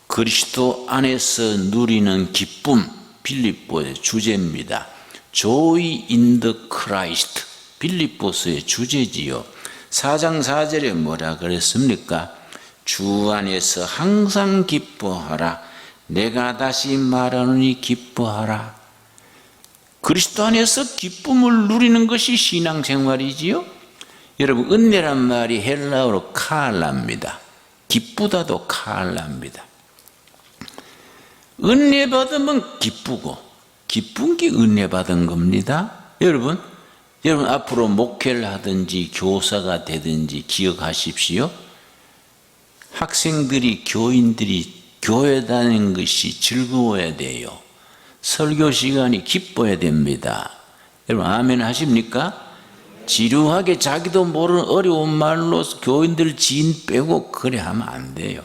그리스도 안에서 누리는 기쁨, 빌립보의 주제입니다. Joy in the Christ, 빌립보서의 주제지요. 4장 4절에 뭐라 그랬습니까? 주 안에서 항상 기뻐하라. 내가 다시 말하노니 기뻐하라. 그리스도 안에서 기쁨을 누리는 것이 신앙생활이지요. 여러분, 은혜란 말이 헬라어로 카알라입니다. 기쁘다도 카알라입니다. 은혜 받으면 기쁘고, 기쁜 게 은혜 받은 겁니다. 여러분 앞으로 목회를 하든지 교사가 되든지 기억하십시오. 학생들이, 교인들이 교회 다니는 것이 즐거워야 돼요. 설교 시간이 기뻐야 됩니다. 여러분 아멘 하십니까? 지루하게 자기도 모르는 어려운 말로 교인들 진 빼고 그래 하면 안 돼요.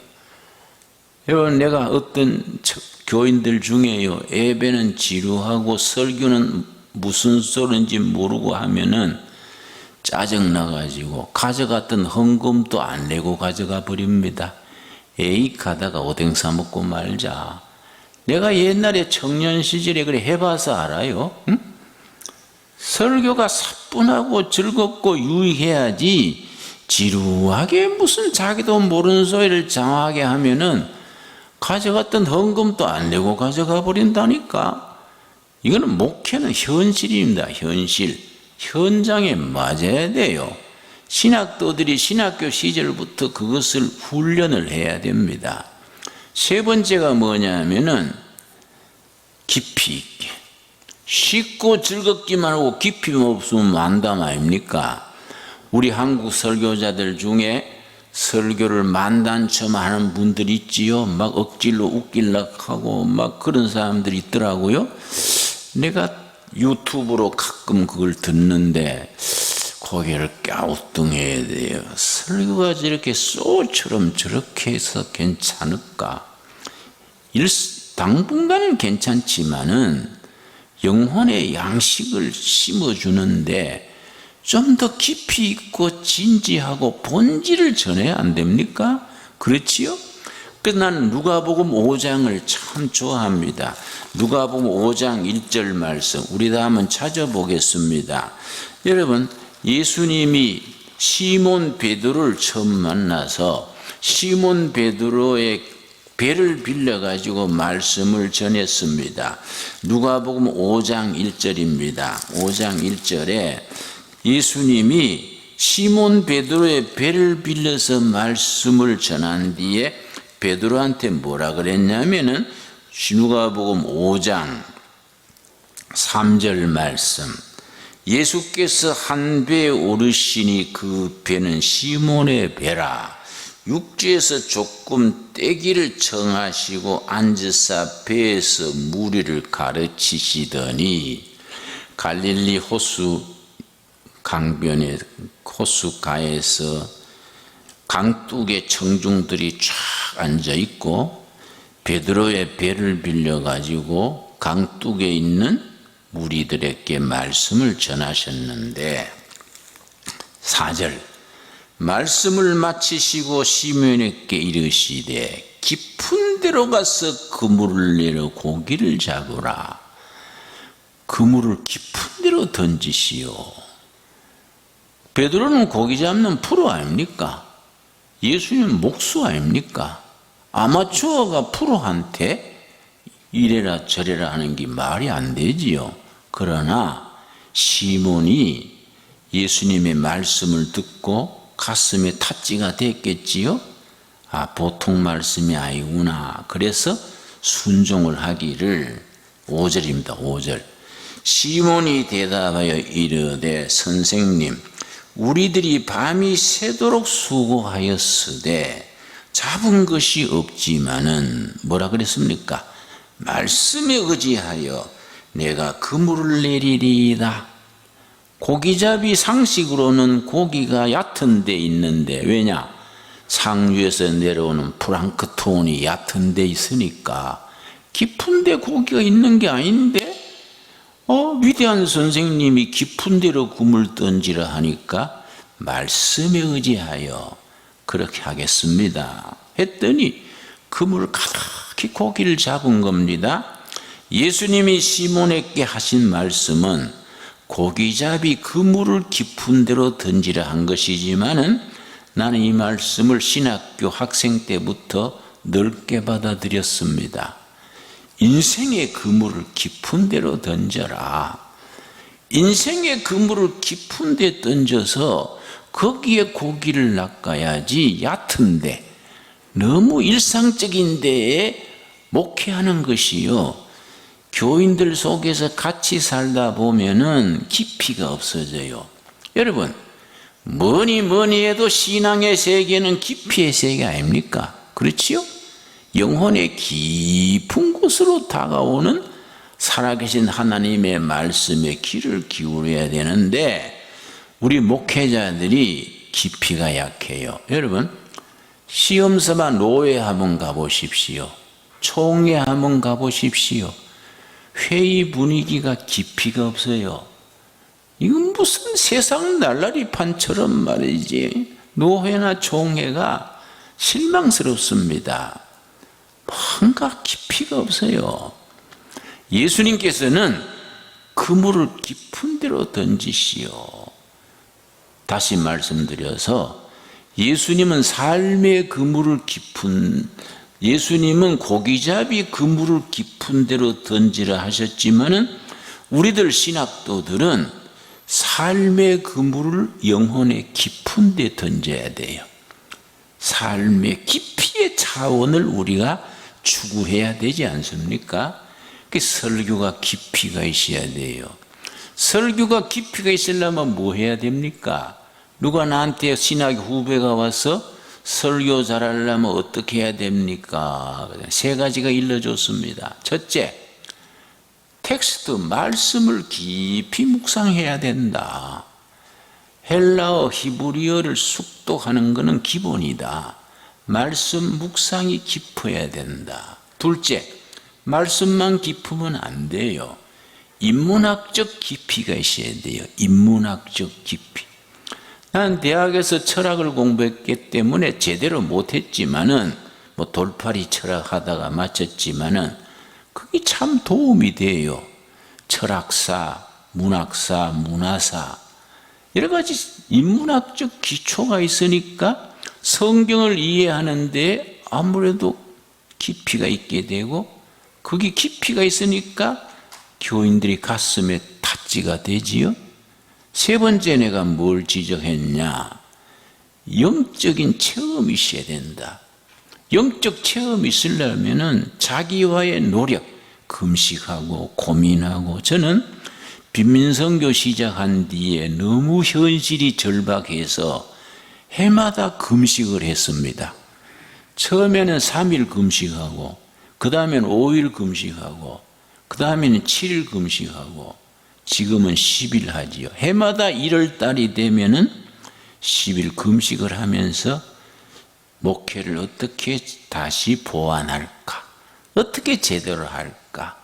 여러분, 내가 어떤 교인들 중에요, 예배는 지루하고 설교는 무슨 소리인지 모르고 하면은 짜증나가지고 가져갔던 헌금도 안 내고 가져가 버립니다. 에이, 가다가 오뎅 사 먹고 말자. 내가 옛날에 청년 시절에 그래 해봐서 알아요. 응? 설교가 사뿐하고 즐겁고 유익해야지, 지루하게 무슨 자기도 모르는 소리를 장하게 하면은 가져갔던 헌금도 안 내고 가져가 버린다니까. 이거는 목회는 현실입니다. 현실. 현장에 맞아야 돼요. 신학도들이 신학교 시절부터 그것을 훈련을 해야 됩니다. 세 번째가 뭐냐면은 깊이 있게. 쉽고 즐겁기만 하고 깊이 없으면 만담 아닙니까? 우리 한국 설교자들 중에 설교를 만단처럼 하는 분들 있지요. 막 억지로 웃기려고 하고 막 그런 사람들이 있더라고요. 내가 유튜브로 가끔 그걸 듣는데 고개를 갸우뚱해야 돼요. 설교가 저렇게 소처럼 저렇게 해서 괜찮을까? 당분간은 괜찮지만은 영혼의 양식을 심어주는데 좀 더 깊이 있고 진지하고 본질을 전해야 안 됩니까? 그렇지요? 그래서 나는 누가복음 5장을 참 좋아합니다. 누가복음 5장 1절 말씀 우리 다 한번 찾아보겠습니다. 여러분, 예수님이 시몬 베드로를 처음 만나서 시몬 베드로의 배를 빌려가지고 말씀을 전했습니다. 누가복음 5장 1절입니다. 5장 1절에 예수님이 시몬 베드로의 배를 빌려서 말씀을 전한 뒤에 베드로한테 뭐라 그랬냐면은 누가복음 5장 3절 말씀 예수께서 한 배에 오르시니 그 배는 시몬의 배라 육지에서 조금 떼기를 청하시고 앉으사 배에서 무리를 가르치시더니 갈릴리 호수 강변에 호수가에서 강둑에 청중들이 쫙 앉아 있고 베드로의 배를 빌려 가지고 강둑에 있는 무리들에게 말씀을 전하셨는데 4절 말씀을 마치시고 시몬에게 이르시되 깊은 데로 가서 그물을 내려 고기를 잡으라. 그물을 깊은 데로 던지시오. 베드로는 고기 잡는 프로 아닙니까? 예수님은 목수 아닙니까? 아마추어가 프로한테 이래라 저래라 하는 게 말이 안 되지요. 그러나 시몬이 예수님의 말씀을 듣고 가슴에 탓지가 됐겠지요. 아, 보통 말씀이 아니구나. 그래서 순종을 하기를 5절입니다. 5절. 시몬이 대답하여 이르되 선생님 우리들이 밤이 새도록 수고하였으되 잡은 것이 없지만은 뭐라 그랬습니까? 말씀에 의지하여 내가 그물을 내리리이다. 고기잡이 상식으로는 고기가 얕은 데 있는데 왜냐? 상류에서 내려오는 플랑크톤이 얕은 데 있으니까 깊은 데 고기가 있는 게 아닌데 위대한 선생님이 깊은 데로 그물 던지라 하니까 말씀에 의지하여 그렇게 하겠습니다 했더니 그물을 가득히 고기를 잡은 겁니다. 예수님이 시몬에게 하신 말씀은 고기잡이 그물을 깊은 데로 던지라 한 것이지만은 나는 이 말씀을 신학교 학생 때부터 넓게 받아들였습니다. 인생의 그물을 깊은 데로 던져라. 인생의 그물을 깊은 데 던져서 거기에 고기를 낚아야지 얕은데 너무 일상적인 데에 목회하는 것이요. 교인들 속에서 같이 살다 보면은 깊이가 없어져요. 여러분, 뭐니 해도 신앙의 세계는 깊이의 세계 아닙니까? 그렇지요? 영혼의 깊은 곳으로 다가오는 살아계신 하나님의 말씀에 귀를 기울여야 되는데 우리 목회자들이 깊이가 약해요. 여러분, 시험서만 노회 한번 가보십시오. 총회 한번 가보십시오. 회의 분위기가 깊이가 없어요. 이건 무슨 세상 날라리판처럼 말이지. 노회나 총회가 실망스럽습니다. 뭔가 깊이가 없어요. 예수님께서는 그물을 깊은 데로 던지시오. 다시 말씀드려서 예수님은 삶의 그물을 예수님은 고기잡이 그물을 깊은 데로 던지라 하셨지만은 우리들 신학도들은 삶의 그물을 영혼의 깊은 데 던져야 돼요. 삶의 깊이의 차원을 우리가 추구해야 되지 않습니까? 그 설교가 깊이가 있어야 돼요. 설교가 깊이가 있으려면 뭐 해야 됩니까? 누가 나한테 신학 후배가 와서 설교 잘하려면 어떻게 해야 됩니까? 3가지가 일러줬습니다. 첫째, 텍스트 말씀을 깊이 묵상해야 된다. 헬라어, 히브리어를 숙독하는 것은 기본이다. 말씀 묵상이 깊어야 된다. 둘째, 말씀만 깊으면 안 돼요. 인문학적 깊이가 있어야 돼요. 인문학적 깊이. 나는 대학에서 철학을 공부했기 때문에 제대로 못했지만은 뭐 돌팔이 철학하다가 마쳤지만은 그게 참 도움이 돼요. 철학사, 문학사, 문화사 여러 가지 인문학적 기초가 있으니까 성경을 이해하는데 아무래도 깊이가 있게 되고 그게 깊이가 있으니까 교인들이 가슴에 탓지가 되지요. 세 번째 내가 뭘 지적했냐? 영적인 체험이 있어야 된다. 영적 체험이 있으려면 자기와의 노력, 금식하고 고민하고 저는 빈민선교 시작한 뒤에 너무 현실이 절박해서 해마다 금식을 했습니다. 처음에는 3일 금식하고 그 다음에는 5일 금식하고 그 다음에는 7일 금식하고 지금은 10일 하지요. 해마다 1월 달이 되면은 10일 금식을 하면서 목회를 어떻게 다시 보완할까? 어떻게 제대로 할까?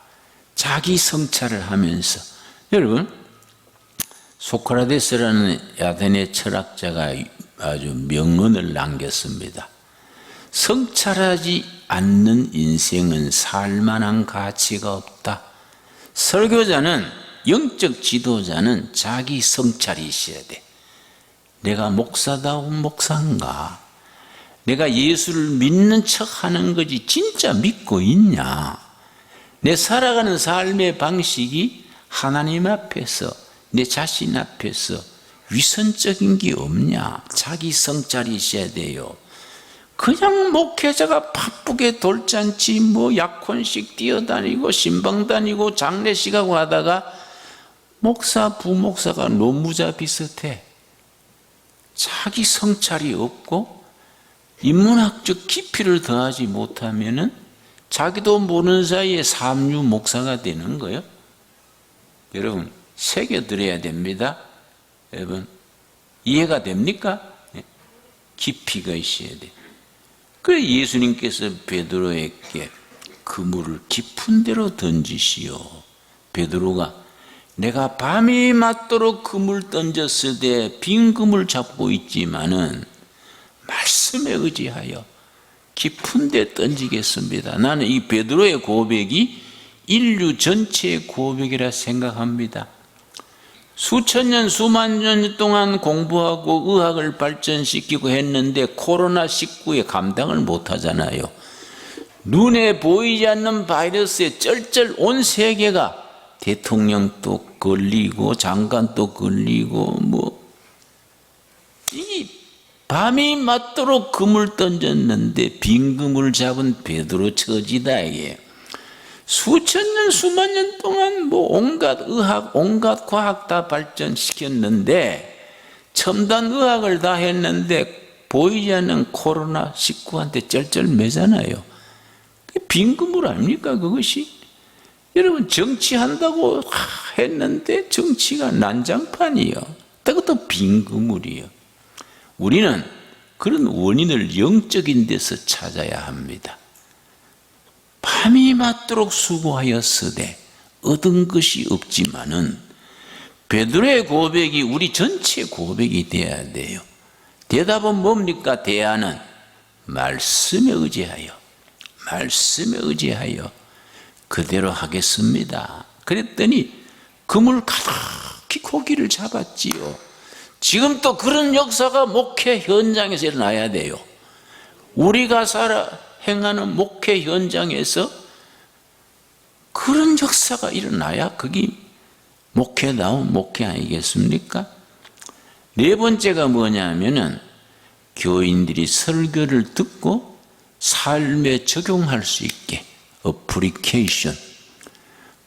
자기 성찰을 하면서 여러분 소크라테스라는 아테네 철학자가 아주 명언을 남겼습니다. 성찰하지 않는 인생은 살만한 가치가 없다. 설교자는 영적 지도자는 자기 성찰이 있어야 돼. 내가 목사다운 목사인가? 내가 예수를 믿는 척하는 거지 진짜 믿고 있냐? 내 살아가는 삶의 방식이 하나님 앞에서 내 자신 앞에서 위선적인 게 없냐? 자기 성찰이 있어야 돼요. 그냥 목회자가 바쁘게 돌잔치 뭐 약혼식 뛰어다니고 신방 다니고 장례식하고 하다가 목사 부목사가 노무자 비슷해. 자기 성찰이 없고 인문학적 깊이를 더하지 못하면은 자기도 모르는 사이에 삼류 목사가 되는 거예요. 여러분 새겨들어야 됩니다. 여러분 이해가 됩니까? 깊이가 있어야 돼. 그래 예수님께서 베드로에게 그물을 깊은 데로 던지시오. 베드로가 내가 밤이 맞도록 그물 던졌을 때 빈 그물 잡고 있지만은 말씀에 의지하여 깊은 데 던지겠습니다. 나는 이 베드로의 고백이 인류 전체의 고백이라 생각합니다. 수천 년 수만 년 동안 공부하고 의학을 발전시키고 했는데 코로나19에 감당을 못하잖아요. 눈에 보이지 않는 바이러스에 쩔쩔 온 세계가 대통령도 걸리고 장관도 걸리고 뭐 이 밤이 맞도록 금을 던졌는데 빈 금을 잡은 베드로 처지다 이게. 수천 년 수만 년 동안 뭐 온갖 의학 온갖 과학 다 발전시켰는데 첨단 의학을 다 했는데 보이지 않는 코로나19한테 쩔쩔매잖아요. 빈 그물 아닙니까 그것이? 여러분 정치한다고 했는데 정치가 난장판이요. 그것도 빈 그물이요. 우리는 그런 원인을 영적인 데서 찾아야 합니다. 밤이 맞도록 수고하였으되 얻은 것이 없지만은 베드로의 고백이 우리 전체 고백이 되어야 돼요. 대답은 뭡니까? 대안은 말씀에 의지하여 그대로 하겠습니다. 그랬더니 그물 가득히 고기를 잡았지요. 지금 또 그런 역사가 목회 현장에서 일어나야 돼요. 우리가 행하는 목회 현장에서 그런 역사가 일어나야 그게 목회다운 목회 아니겠습니까? 네 번째가 뭐냐면은 교인들이 설교를 듣고 삶에 적용할 수 있게 어플리케이션.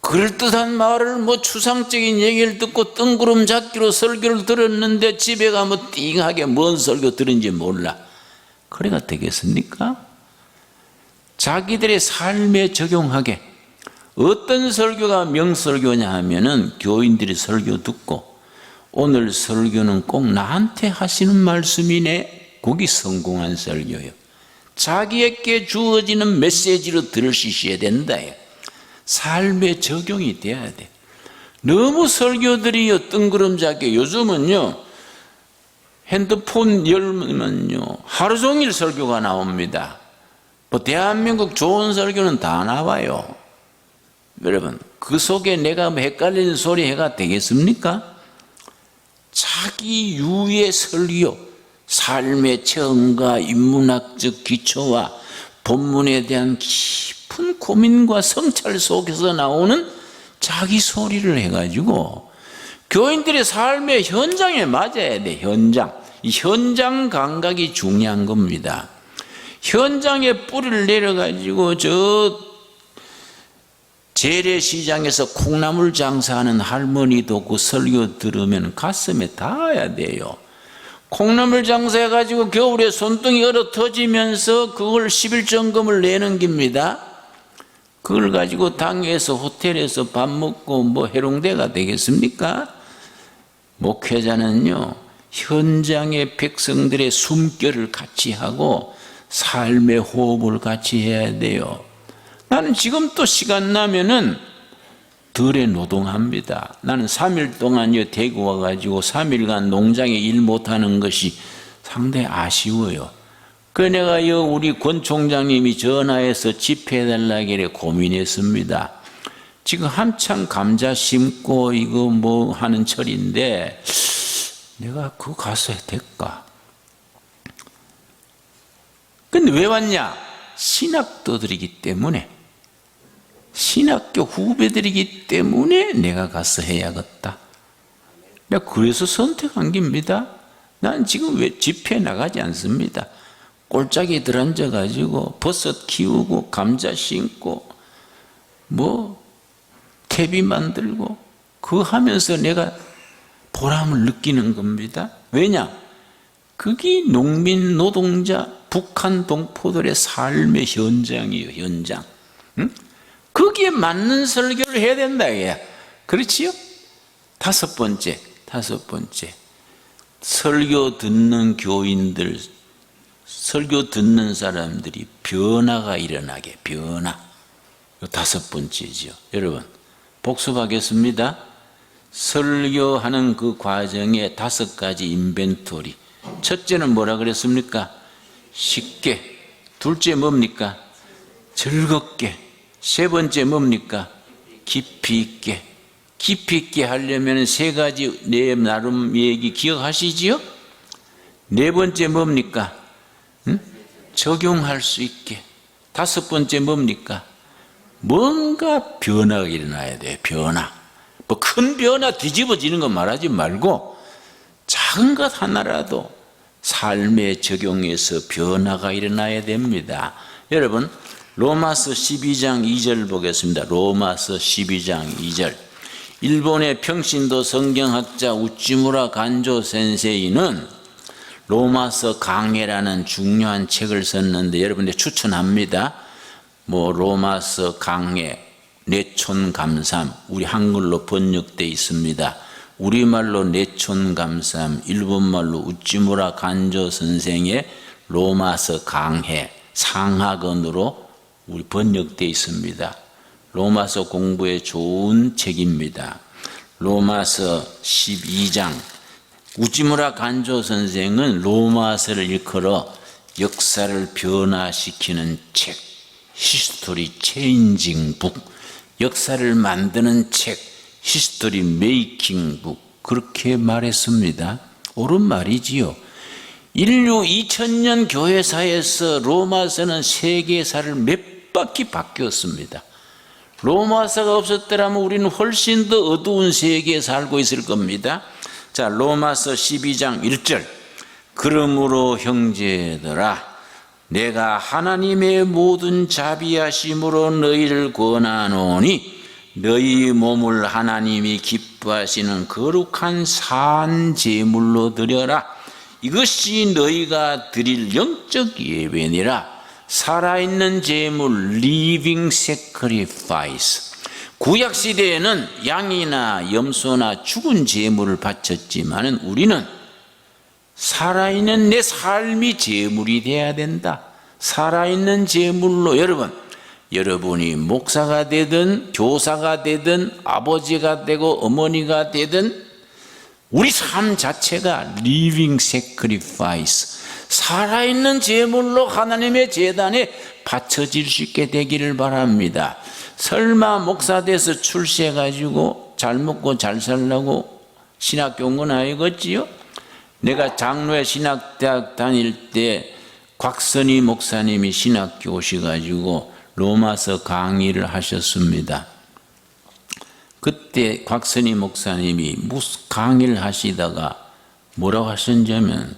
그럴듯한 말을 뭐 추상적인 얘기를 듣고 뜬구름 잡기로 설교를 들었는데 집에 가면 띵하게 뭔 설교 들은지 몰라. 그래가 되겠습니까? 자기들의 삶에 적용하게. 어떤 설교가 명설교냐 하면은 교인들이 설교 듣고 오늘 설교는 꼭 나한테 하시는 말씀이네. 거기 성공한 설교예요. 자기에게 주어지는 메시지로 들으셔야 된다. 삶에 적용이 돼야 돼. 너무 설교들이요 뜬구름잡게. 요즘은요 핸드폰 열면요 하루 종일 설교가 나옵니다. 뭐 대한민국 좋은 설교는 다 나와요. 여러분 그 속에 내가 헷갈리는 소리 해가 되겠습니까? 자기 유의 설교, 삶의 체험과 인문학적 기초와 본문에 대한 깊은 고민과 성찰 속에서 나오는 자기 소리를 해가지고 교인들의 삶의 현장에 맞아야 돼. 현장. 이 현장 감각이 중요한 겁니다. 현장에 뿌리를 내려가지고 저 재래시장에서 콩나물 장사하는 할머니도 그 설교 들으면 가슴에 닿아야 돼요. 콩나물 장사해가지고 겨울에 손등이 얼어 터지면서 그걸 11점금을 내는 겁니다. 그걸 가지고 당에서 호텔에서 밥 먹고 뭐 해롱대가 되겠습니까? 목회자는요 현장의 백성들의 숨결을 같이 하고 삶의 호흡을 같이 해야 돼요. 나는 지금 또 시간 나면은 덜에 노동합니다. 나는 3일 동안요 대구 와가지고 3일간 농장에 일 못하는 것이 상당히 아쉬워요. 그래 내가 우리 권 총장님이 전화해서 집회해달라길래 고민했습니다. 지금 한창 감자 심고 이거 뭐 하는 철인데 내가 그거 가서 해도 될까? 근데 왜 왔냐? 신학도들이기 때문에, 신학교 후배들이기 때문에 내가 가서 해야겠다. 내가 그래서 선택한 겁니다. 난 지금 왜 집회 나가지 않습니다. 꼴짝이 들앉아가지고 버섯 키우고 감자 심고 뭐 퇴비 만들고 그거 하면서 내가 보람을 느끼는 겁니다. 왜냐? 그게 농민 노동자 북한 동포들의 삶의 현장이에요. 현장. 응? 거기에 맞는 설교를 해야 된다. 그렇지요? 다섯 번째 설교 듣는 교인들, 설교 듣는 사람들이 변화가 일어나게. 변화. 다섯 번째지요. 여러분 복습하겠습니다. 설교하는 그 과정에 다섯 가지 인벤토리. 첫째는 뭐라 그랬습니까? 쉽게. 둘째 뭡니까? 즐겁게. 세 번째 뭡니까? 깊이 있게. 깊이 있게 하려면 세 가지 내 나름 얘기 기억하시지요? 네 번째 뭡니까? 응? 적용할 수 있게. 다섯 번째 뭡니까? 뭔가 변화가 일어나야 돼요. 변화. 뭐 큰 변화 뒤집어지는 거 말하지 말고 작은 것 하나라도 삶에 적용해서 변화가 일어나야 됩니다. 여러분 로마서 12장 2절 보겠습니다. 로마서 12장 2절. 일본의 평신도 성경학자 우찌무라 간조 센세이는 로마서 강해라는 중요한 책을 썼는데 여러분들 추천합니다. 뭐 로마서 강해, 내촌감삼, 우리 한글로 번역되어 있습니다. 우리말로 내촌감삼, 일본말로 우찌무라 간조 선생의 로마서 강해, 상하건으로 우리 번역되어 있습니다. 로마서 공부에 좋은 책입니다. 로마서 12장. 우찌무라 간조 선생은 로마서를 일컬어 역사를 변화시키는 책, 히스토리 체인징 북, 역사를 만드는 책, 히스토리 메이킹 북, 그렇게 말했습니다. 옳은 말이지요. 인류 2000년 교회사에서 로마서는 세계사를 몇 바퀴 바뀌었습니다. 로마서가 없었더라면 우리는 훨씬 더 어두운 세계에 살고 있을 겁니다. 자, 로마서 12장 1절. 그러므로 형제들아, 내가 하나님의 모든 자비하심으로 너희를 권하노니 너희 몸을 하나님이 기뻐하시는 거룩한 산 제물로 드려라. 이것이 너희가 드릴 영적 예배니라. 살아있는 제물, living sacrifice. 구약 시대에는 양이나 염소나 죽은 제물을 바쳤지만은 우리는 살아있는 내 삶이 제물이 돼야 된다. 살아있는 제물로 여러분이 목사가 되든 교사가 되든 아버지가 되고 어머니가 되든 우리 삶 자체가 living sacrifice, 살아있는 제물로 하나님의 제단에 바쳐질 수 있게 되기를 바랍니다. 설마 목사 돼서 출세해가지고 잘 먹고 잘 살라고 신학교 온 건 아니겠지요? 내가 장로회 신학대학 다닐 때 곽선희 목사님이 신학교 오셔가지고 로마서 강의를 하셨습니다. 그때 곽선희 목사님이 무슨 강의를 하시다가 뭐라고 하셨냐면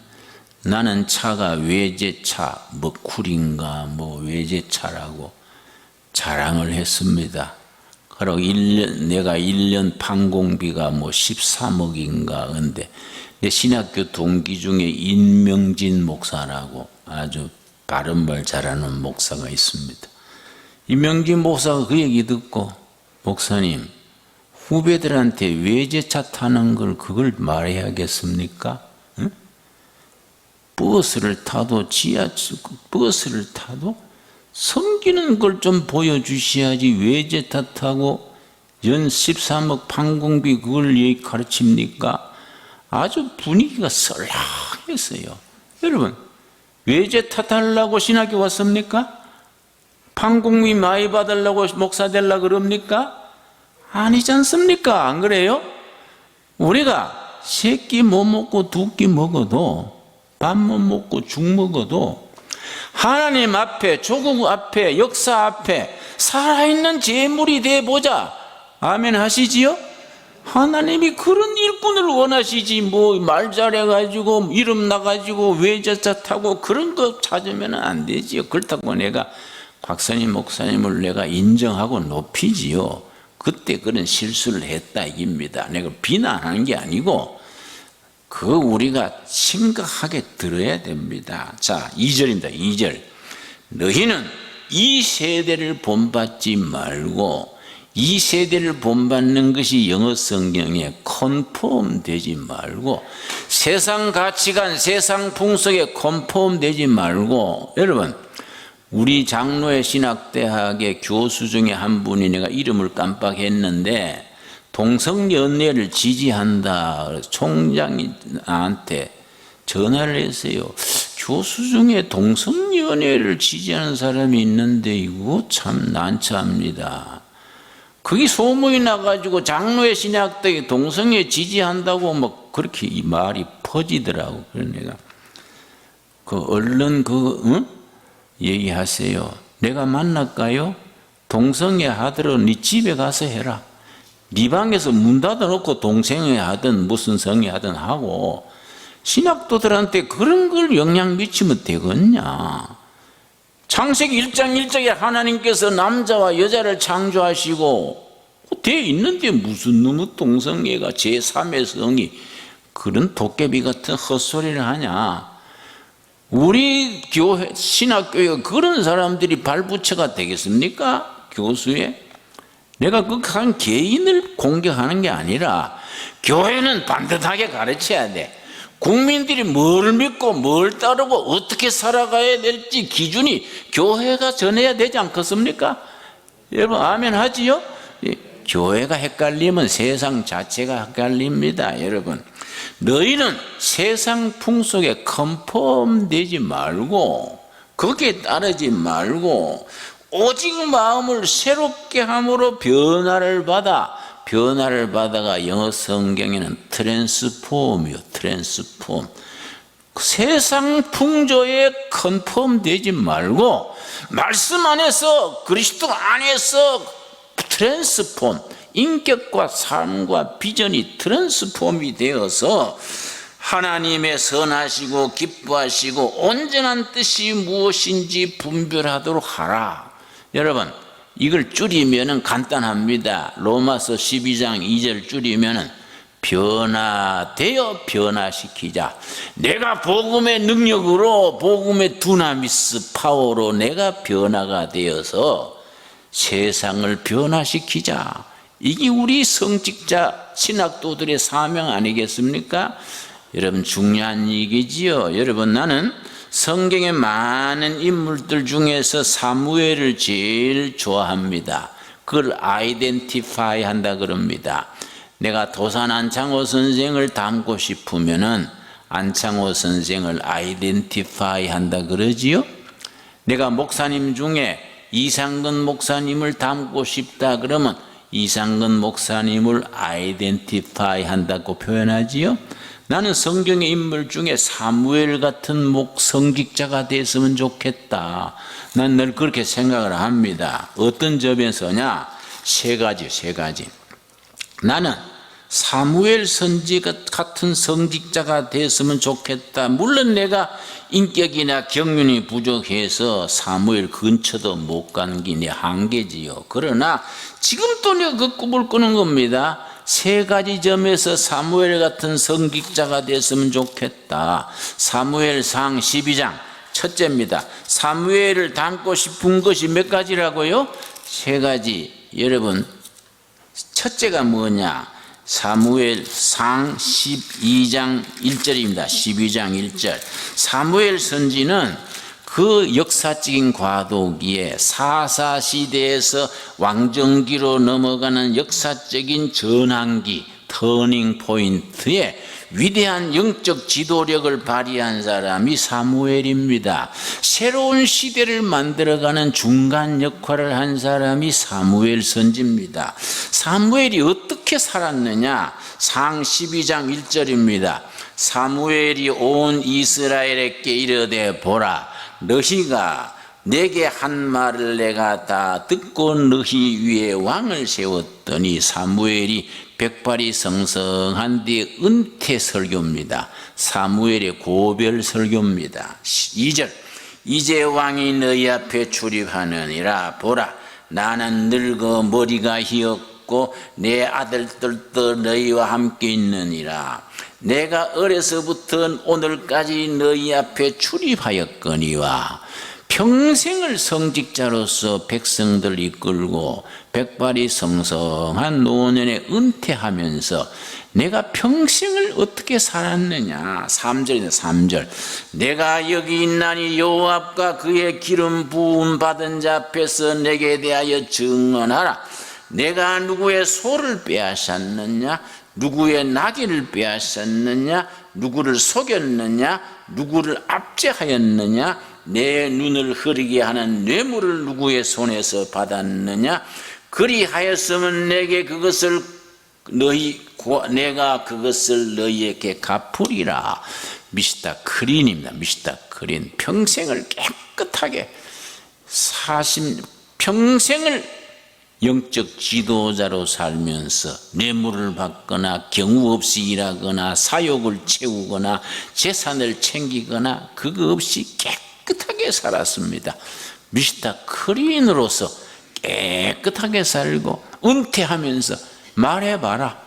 나는 차가 외제차, 뭐 쿨인가 뭐 외제차라고 자랑을 했습니다. 그리고 내가 1년 판공비가 뭐 13억인가 근데 내 신학교 동기 중에 인명진 목사라고 아주 바른말 잘하는 목사가 있습니다. 인명진 목사가 그 얘기 듣고 목사님 후배들한테 외제차 타는 걸 그걸 말해야겠습니까? 응? 버스를 타도 버스를 타도 섬기는 걸 좀 보여주셔야지 외제차 타고 연 13억 판공비 그걸 가르칩니까? 아주 분위기가 썰렁했어요. 여러분 외제차 타려고 신학교 왔습니까? 판공비 많이 받으려고 목사 되려고 그럽니까? 아니지 않습니까? 안 그래요? 우리가 세 끼 못 먹고 두 끼 먹어도 밥 못 먹고 죽 먹어도 하나님 앞에 조국 앞에 역사 앞에 살아있는 제물이 돼보자. 아멘 하시지요? 하나님이 그런 일꾼을 원하시지 뭐 말 잘해가지고 이름 나가지고 외제차 타고 그런 거 찾으면 안 되지요. 그렇다고 내가 곽선희 목사님을 내가 인정하고 높이지요. 그때 그런 실수를 했다 이깁니다. 내가 비난하는 게 아니고 그거 우리가 심각하게 들어야 됩니다. 자 2절입니다. 2절 너희는 이 세대를 본받지 말고 이 세대를 본받는 것이 영어 성경에 컨폼 되지 말고 세상 가치관 세상 풍속에 컨폼 되지 말고 여러분 우리 장로회 신학대학의 교수 중에 한 분이 내가 이름을 깜빡했는데 동성연애를 지지한다 총장이 나한테 전화를 했어요. 교수 중에 동성연애를 지지하는 사람이 있는데 이거 참 난처합니다. 그게 소문이 나가지고 장로회 신학대학이 동성애 지지한다고 막 그렇게 이 말이 퍼지더라고. 그래서 내가 얼른 얘기하세요. 내가 만날까요? 동성애 하더라도 네 집에 가서 해라. 네 방에서 문 닫아놓고 동성애 하든 무슨 성애 하든 하고 신학도들한테 그런 걸 영향 미치면 되겠냐. 창세기 1장 1절에 하나님께서 남자와 여자를 창조하시고 돼 있는데 무슨 놈의 동성애가 제3의 성이 그런 도깨비 같은 헛소리를 하냐. 우리 교회 신학교에 그런 사람들이 발부처가 되겠습니까? 교수에? 내가 그 한 개인을 공격하는 게 아니라 교회는 반듯하게 가르쳐야 돼. 국민들이 뭘 믿고 뭘 따르고 어떻게 살아가야 될지 기준이 교회가 전해야 되지 않겠습니까? 여러분 아멘 하지요? 교회가 헷갈리면 세상 자체가 헷갈립니다. 여러분 너희는 세상 풍속에 컨폼되지 말고 거기에 따르지 말고 오직 마음을 새롭게 함으로 변화를 받아가 영어 성경에는 트랜스폼이요. 트랜스폼. 세상 풍조에 컨폼되지 말고 말씀 안에서 그리스도 안에서 트랜스폼 인격과 삶과 비전이 트랜스폼이 되어서 하나님의 선하시고 기뻐하시고 온전한 뜻이 무엇인지 분별하도록 하라. 여러분 이걸 줄이면 간단합니다. 로마서 12장 2절 줄이면 변화되어 변화시키자. 내가 복음의 능력으로 복음의 두나미스 파워로 내가 변화가 되어서 세상을 변화시키자. 이게 우리 성직자 신학도들의 사명 아니겠습니까? 여러분 중요한 얘기지요. 여러분 나는 성경의 많은 인물들 중에서 사무엘을 제일 좋아합니다. 그걸 아이덴티파이 한다 그럽니다. 내가 도산 안창호 선생을 닮고 싶으면은 안창호 선생을 아이덴티파이 한다 그러지요. 내가 목사님 중에 이상근 목사님을 닮고 싶다 그러면 이상근 목사님을 아이덴티파이 한다고 표현하지요. 나는 성경의 인물 중에 사무엘 같은 성직자가 됐으면 좋겠다. 난 늘 그렇게 생각을 합니다. 어떤 점에서냐? 세 가지. 나는 사무엘 선지 같은 성직자가 됐으면 좋겠다. 물론 내가 인격이나 경륜이 부족해서 사무엘 근처도 못 가는 게 내 한계지요. 그러나 지금 또 내가 그 꿈을 꾸는 겁니다. 세 가지 점에서 사무엘 같은 성직자가 됐으면 좋겠다. 사무엘상 12장 첫째입니다. 사무엘을 닮고 싶은 것이 몇 가지라고요? 세 가지. 여러분 첫째가 뭐냐? 사무엘상 12장 1절입니다. 12장 1절. 사무엘 선지는 그 역사적인 과도기에 사사시대에서 왕정기로 넘어가는 역사적인 전환기 터닝 포인트에 위대한 영적 지도력을 발휘한 사람이 사무엘입니다. 새로운 시대를 만들어가는 중간 역할을 한 사람이 사무엘 선지입니다. 사무엘이 어떻게 살았느냐? 상 12장 1절입니다. 사무엘이 온 이스라엘에게 이르되 보라, 너희가 내게 한 말을 내가 다 듣고 너희 위에 왕을 세웠더니 사무엘이 백발이 성성한 뒤 은퇴 설교입니다. 사무엘의 고별 설교입니다. 2절 이제 왕이 너희 앞에 출입하느니라. 보라, 나는 늙어 머리가 희었고 내 아들들도 너희와 함께 있느니라. 내가 어려서부터 오늘까지 너희 앞에 출입하였거니와 평생을 성직자로서 백성들 이끌고 백발이 성성한 노년에 은퇴하면서 내가 평생을 어떻게 살았느냐. 3절입니다. 3절 내가 여기 있나니 요압과 그의 기름 부음 받은 자 앞에서 내게 대하여 증언하라. 내가 누구의 소를 빼앗았느냐? 누구의 나귀를 빼앗았느냐? 누구를 속였느냐? 누구를 압제하였느냐? 내 눈을 흐리게 하는 뇌물을 누구의 손에서 받았느냐? 그리하였으면 내가 그것을 너희에게 갚으리라. 미스터 크린입니다. 미스터 크린. 평생을 깨끗하게 평생을 영적 지도자로 살면서 뇌물을 받거나 경우 없이 일하거나 사욕을 채우거나 재산을 챙기거나 그거 없이 깨끗하게 살았습니다. 미스터 크린으로서 깨끗하게 살고 은퇴하면서 말해봐라.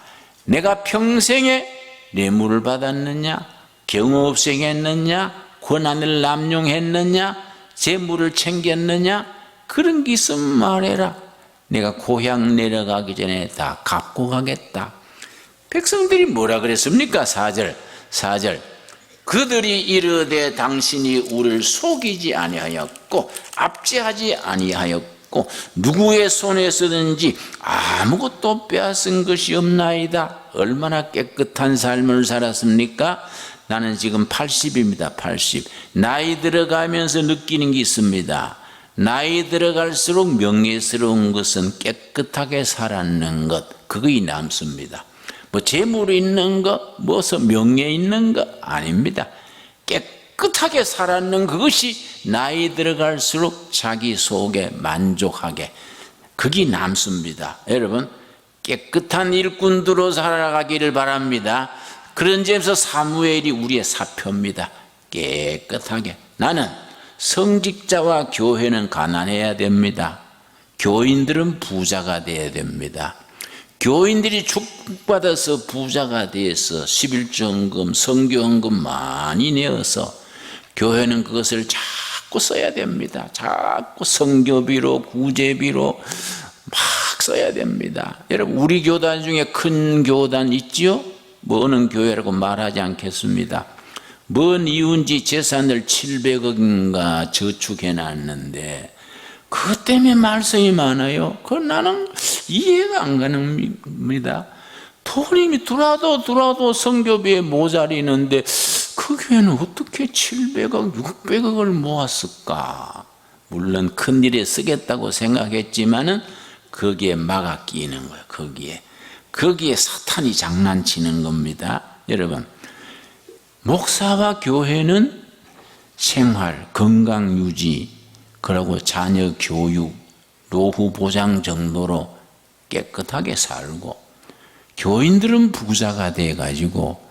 내가 평생에 뇌물을 받았느냐? 경우 없이 했느냐? 권한을 남용했느냐? 재물을 챙겼느냐? 그런 게 있으면 말해라. 내가 고향 내려가기 전에 다 갚고 가겠다. 백성들이 뭐라 그랬습니까? 4절 그들이 이르되 당신이 우리를 속이지 아니하였고 압제하지 아니하였고 누구의 손에서든지 아무것도 빼앗은 것이 없나이다. 얼마나 깨끗한 삶을 살았습니까? 나는 지금 80입니다. 80. 나이 들어가면서 느끼는 게 있습니다. 나이 들어갈수록 명예스러운 것은 깨끗하게 살았는 것, 그것이 남습니다. 뭐 재물이 있는 것, 무슨 명예 있는 것 아닙니다. 깨끗하게 살았는 그것이 나이 들어갈수록 자기 속에 만족하게 그게 남습니다. 여러분 깨끗한 일꾼들로 살아가기를 바랍니다. 그런 점에서 사무엘이 우리의 사표입니다. 깨끗하게. 나는 성직자와 교회는 가난해야 됩니다. 교인들은 부자가 돼야 됩니다. 교인들이 축복받아서 부자가 돼서 11조헌금, 선교헌금 많이 내어서 교회는 그것을 자꾸 써야 됩니다. 자꾸 선교비로, 구제비로 막 써야 됩니다. 여러분, 우리 교단 중에 큰 교단 있지요? 뭐 어느 교회라고 말하지 않겠습니다. 뭔 이유인지 재산을 700억인가 저축해 놨는데 그것 때문에 말썽이 많아요. 그건 나는 이해가 안 가는 겁니다. 돈이 들어와도 성교비에 모자리는데 그 교회는 어떻게 700억, 600억을 모았을까? 물론 큰 일에 쓰겠다고 생각했지만은 거기에 막아 끼는 거예요. 거기에 사탄이 장난치는 겁니다. 여러분, 목사와 교회는 생활, 건강 유지, 그리고 자녀 교육, 노후 보장 정도로 깨끗하게 살고, 교인들은 부자가 돼가지고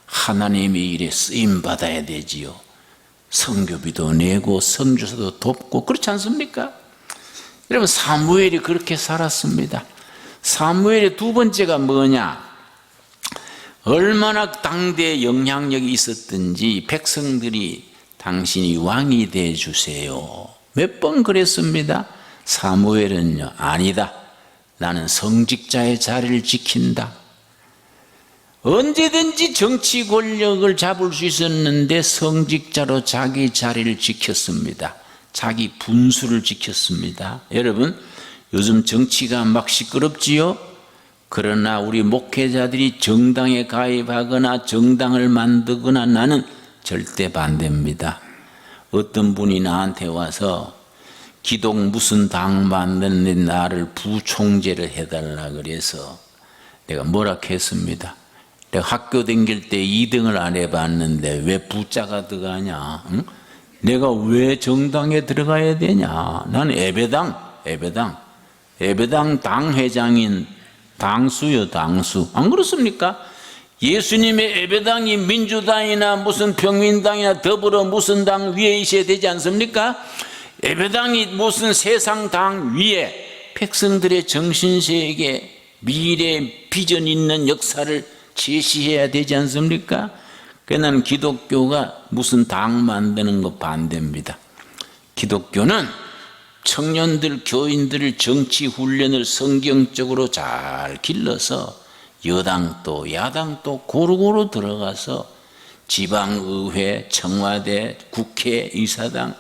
하나님의 일에 쓰임 받아야 되지요. 성교비도 내고 선교사도 돕고 그렇지 않습니까? 여러분, 사무엘이 그렇게 살았습니다. 사무엘의 두 번째가 뭐냐? 얼마나 당대에 영향력이 있었든지 백성들이 당신이 왕이 돼 주세요. 몇 번 그랬습니다. 사무엘은요, 아니다. 나는 성직자의 자리를 지킨다. 언제든지 정치 권력을 잡을 수 있었는데 성직자로 자기 자리를 지켰습니다. 자기 분수를 지켰습니다. 여러분, 요즘 정치가 막 시끄럽지요? 그러나 우리 목회자들이 정당에 가입하거나 정당을 만들거나 나는 절대 반대입니다. 어떤 분이 나한테 와서 기독 무슨 당 만드는데 나를 부총재를 해달라 그래서 내가 뭐라 했습니다. 내가 학교 다닐 때 2등을 안 해봤는데 왜 부자가 들어가냐? 응? 내가 왜 정당에 들어가야 되냐? 나는 예배당 당회장인 당수요, 당수. 안 그렇습니까? 예수님의 예배당이 민주당이나 무슨 평민당이나 더불어 무슨 당 위에 있어야 되지 않습니까? 예배당이 무슨 세상 당 위에 백성들의 정신세계, 미래 비전 있는 역사를 제시해야 되지 않습니까? 그래서 나는 기독교가 무슨 당 만드는 거 반대입니다. 기독교는 청년들, 교인들을 정치 훈련을 성경적으로 잘 길러서 여당도 야당도 고루고루 들어가서 지방의회, 청와대, 국회, 이사당,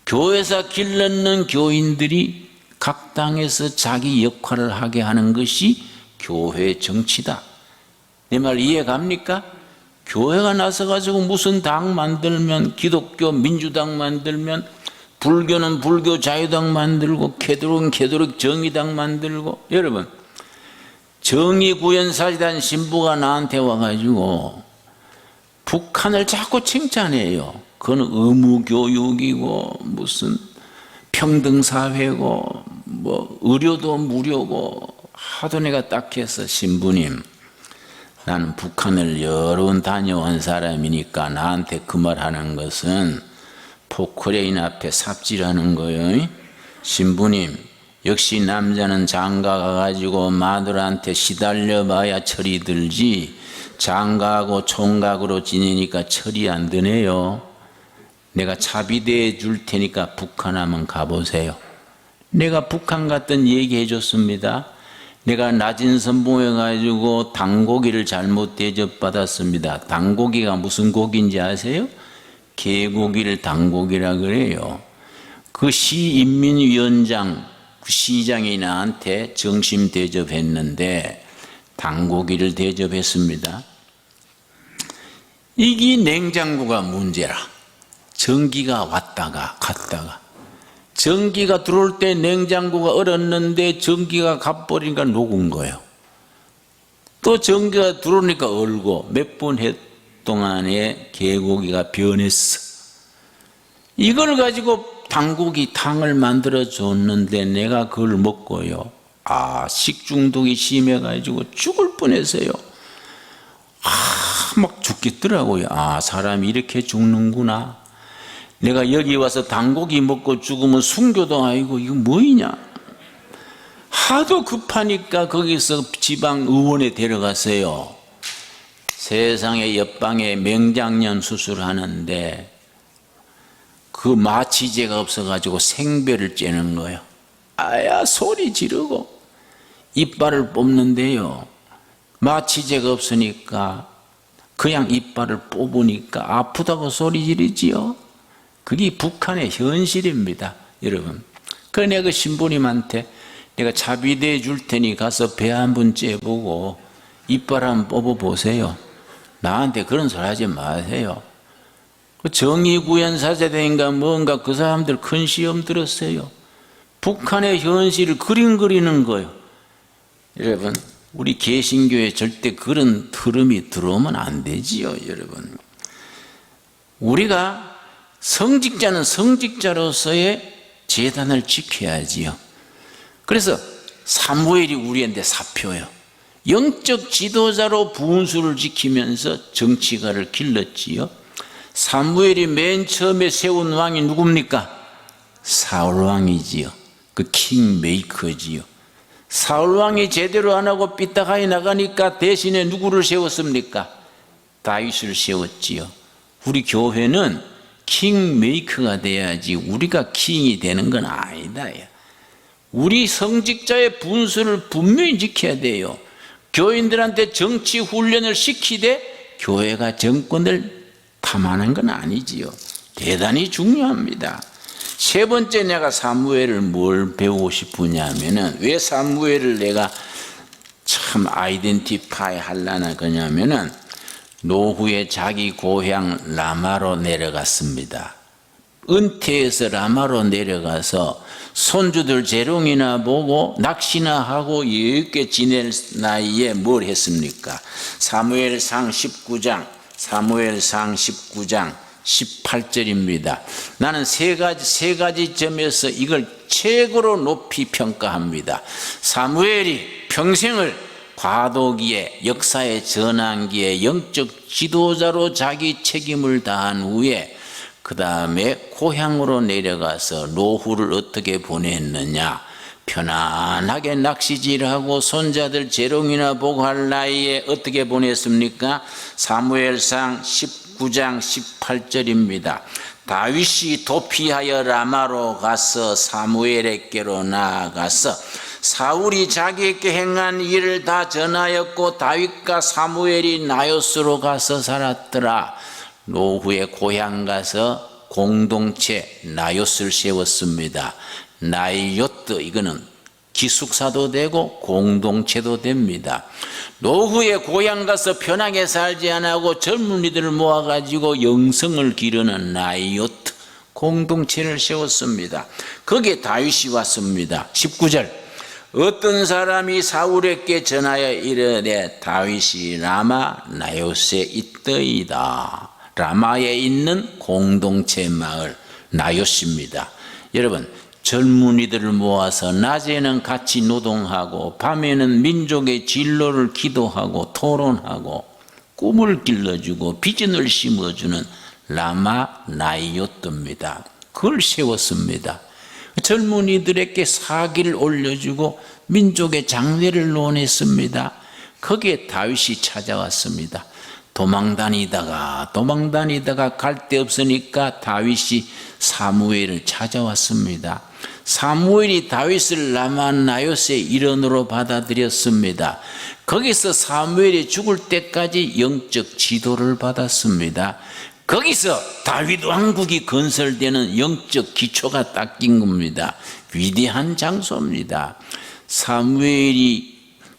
교회에서 길러는 교인들이 각 당에서 자기 역할을 하게 하는 것이 교회 정치다. 내 말 이해 갑니까? 교회가 나서가지고 무슨 당 만들면, 기독교 민주당 만들면, 불교는 불교 자유당 만들고, 캐톨릭은 캐톨릭 정의당 만들고. 여러분, 정의구현사재단 신부가 나한테 와가지고 북한을 자꾸 칭찬해요. 그건 의무교육이고 무슨 평등사회고 뭐 의료도 무료고 하도 내가 딱 해서, 신부님, 나는 북한을 여러 번 다녀온 사람이니까 나한테 그 말하는 것은 포크레인 앞에 삽질하는 거예요. 신부님, 역시 남자는 장가 가가지고 마누라한테 시달려 봐야 철이 들지, 장가하고 총각으로 지내니까 철이 안 드네요. 내가 차비대해 줄 테니까 북한 한번 가보세요. 내가 북한 갔던 얘기해 줬습니다. 내가 낮은 선봉에 가지고 닭고기를 잘못 대접받았습니다. 닭고기가 무슨 고기인지 아세요? 개고기를 닭고기라 그래요. 그 시인민위원장, 그 시장이 나한테 정심 대접했는데 닭고기를 대접했습니다. 이게 냉장고가 문제라. 전기가 왔다가 갔다가, 전기가 들어올 때 냉장고가 얼었는데 전기가 가버리니까 녹은 거예요. 또 전기가 들어오니까 얼고, 몇 번 동안에 개고기가 변했어. 이걸 가지고 닭을 만들어 줬는데 내가 그걸 먹고요, 식중독이 심해가지고 죽을 뻔했어요. 막 죽겠더라고요. 사람이 이렇게 죽는구나. 내가 여기 와서 닭고기 먹고 죽으면 순교도 아니고 이거 뭐이냐. 하도 급하니까 거기서 지방의원에 데려갔어요. 세상에 옆방에 명장년 수술하는데 그 마취제가 없어가지고 생별을 째는 거예요. 소리 지르고 이빨을 뽑는데요, 마취제가 없으니까 그냥 이빨을 뽑으니까 아프다고 소리 지르지요. 그게 북한의 현실입니다, 여러분. 그래 내가 그 신부님한테 내가 자비대 줄 테니 가서 배 한 번 째보고 이빨 한번 뽑아보세요. 나한테 그런 소리 하지 마세요. 정의구현사제대인가 뭔가 그 사람들 큰 시험 들었어요. 북한의 현실을 그림 그리는 거예요. 여러분, 우리 개신교에 절대 그런 흐름이 들어오면 안 되지요, 여러분. 우리가 성직자는 성직자로서의 재단을 지켜야지요. 그래서 사무엘이 우리한테 사표예요. 영적 지도자로 분수를 지키면서 정치가를 길렀지요. 사무엘이 맨 처음에 세운 왕이 누굽니까? 사울왕이지요. 그 킹메이커지요. 사울왕이 제대로 안 하고 삐딱하게 나가니까 대신에 누구를 세웠습니까? 다윗을 세웠지요. 우리 교회는 킹메이커가 돼야지 우리가 킹이 되는 건 아니다. 우리 성직자의 분수를 분명히 지켜야 돼요. 교인들한테 정치 훈련을 시키되 교회가 정권을 탐하는 건 아니지요. 대단히 중요합니다. 세 번째 내가 사무엘을 뭘 배우고 싶으냐면은, 왜 사무엘을 내가 참 아이덴티파이 하려나 그러냐면은, 노후에 자기 고향 라마로 내려갔습니다. 은퇴해서 라마로 내려가서 손주들 재롱이나 보고 낚시나 하고 여유있게 지낼 나이에 뭘 했습니까? 사무엘상 19장 18절입니다. 나는 세 가지 점에서 이걸 최고로 높이 평가합니다. 사무엘이 평생을 과도기에, 역사의 전환기에 영적 지도자로 자기 책임을 다한 후에 그 다음에 고향으로 내려가서 노후를 어떻게 보냈느냐, 편안하게 낚시질하고 손자들 재롱이나 보고 할 나이에 어떻게 보냈습니까? 사무엘상 19장 18절입니다. 다윗이 도피하여 라마로 가서 사무엘에게로 나아가서 사울이 자기에게 행한 일을 다 전하였고 다윗과 사무엘이 나요스로 가서 살았더라. 노후에 고향 가서 공동체 나요스를 세웠습니다. 나이요트, 이거는 기숙사도 되고 공동체도 됩니다. 노후에 고향 가서 편하게 살지 않고 젊은이들을 모아가지고 영성을 기르는 나이요트 공동체를 세웠습니다. 거기에 다윗이 왔습니다. 19절, 어떤 사람이 사울에게 전하여 이르되 다윗이 라마 나요스에 있더이다. 라마에 있는 공동체 마을 나요스입니다. 여러분, 젊은이들을 모아서 낮에는 같이 노동하고 밤에는 민족의 진로를 기도하고 토론하고 꿈을 길러주고 비전을 심어주는 라마 나이요트입니다. 그걸 세웠습니다. 젊은이들에게 사기를 올려주고 민족의 장래를 논했습니다. 거기에 다윗이 찾아왔습니다. 도망다니다가 갈 데 없으니까 다윗이 사무엘을 찾아왔습니다. 사무엘이 다윗을 라마 나요스의 일원으로 받아들였습니다. 거기서 사무엘이 죽을 때까지 영적 지도를 받았습니다. 거기서 다윗 왕국이 건설되는 영적 기초가 닦인 겁니다. 위대한 장소입니다.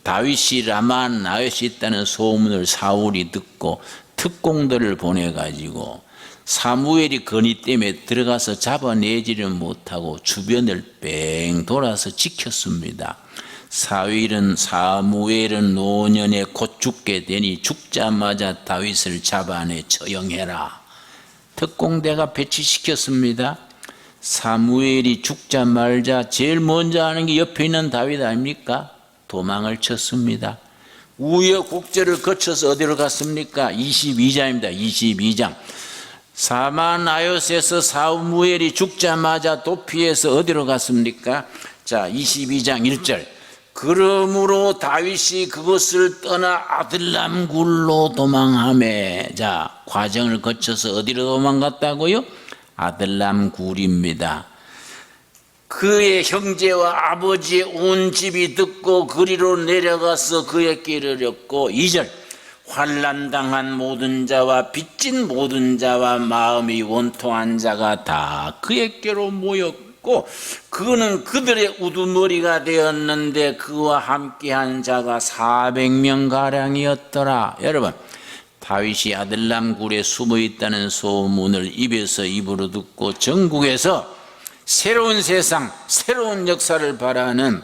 다윗이 라마 나요스에 있다는 소문을 사울이 듣고 특공들을 보내가지고 사무엘이 건의 때문에 들어가서 잡아내지를 못하고 주변을 뺑 돌아서 지켰습니다. 사무엘은 노년에 곧 죽게 되니 죽자마자 다윗을 잡아내 처형해라. 특공대가 배치시켰습니다. 사무엘이 죽자 말자 제일 먼저 하는 게 옆에 있는 다윗 아닙니까? 도망을 쳤습니다. 우여곡절을 거쳐서 어디로 갔습니까? 22장입니다. 22장. 라마 나요스에서 사무엘이 죽자마자 도피해서 어디로 갔습니까? 자, 22장 1절. 그러므로 다윗이 그것을 떠나 아들람 굴로 도망하매. 자, 과정을 거쳐서 어디로 도망갔다고요? 아들람 굴입니다. 그의 형제와 아버지의 온 집이 듣고 그리로 내려가서 그에게를 이르렀고 2절 환난당한 모든 자와 빚진 모든 자와 마음이 원통한 자가 다 그에게로 모였고 그는 그들의 우두머리가 되었는데 그와 함께한 자가 400명가량이었더라. 여러분, 다윗이 아들람 굴에 숨어 있다는 소문을 입에서 입으로 듣고 전국에서 새로운 세상, 새로운 역사를 바라는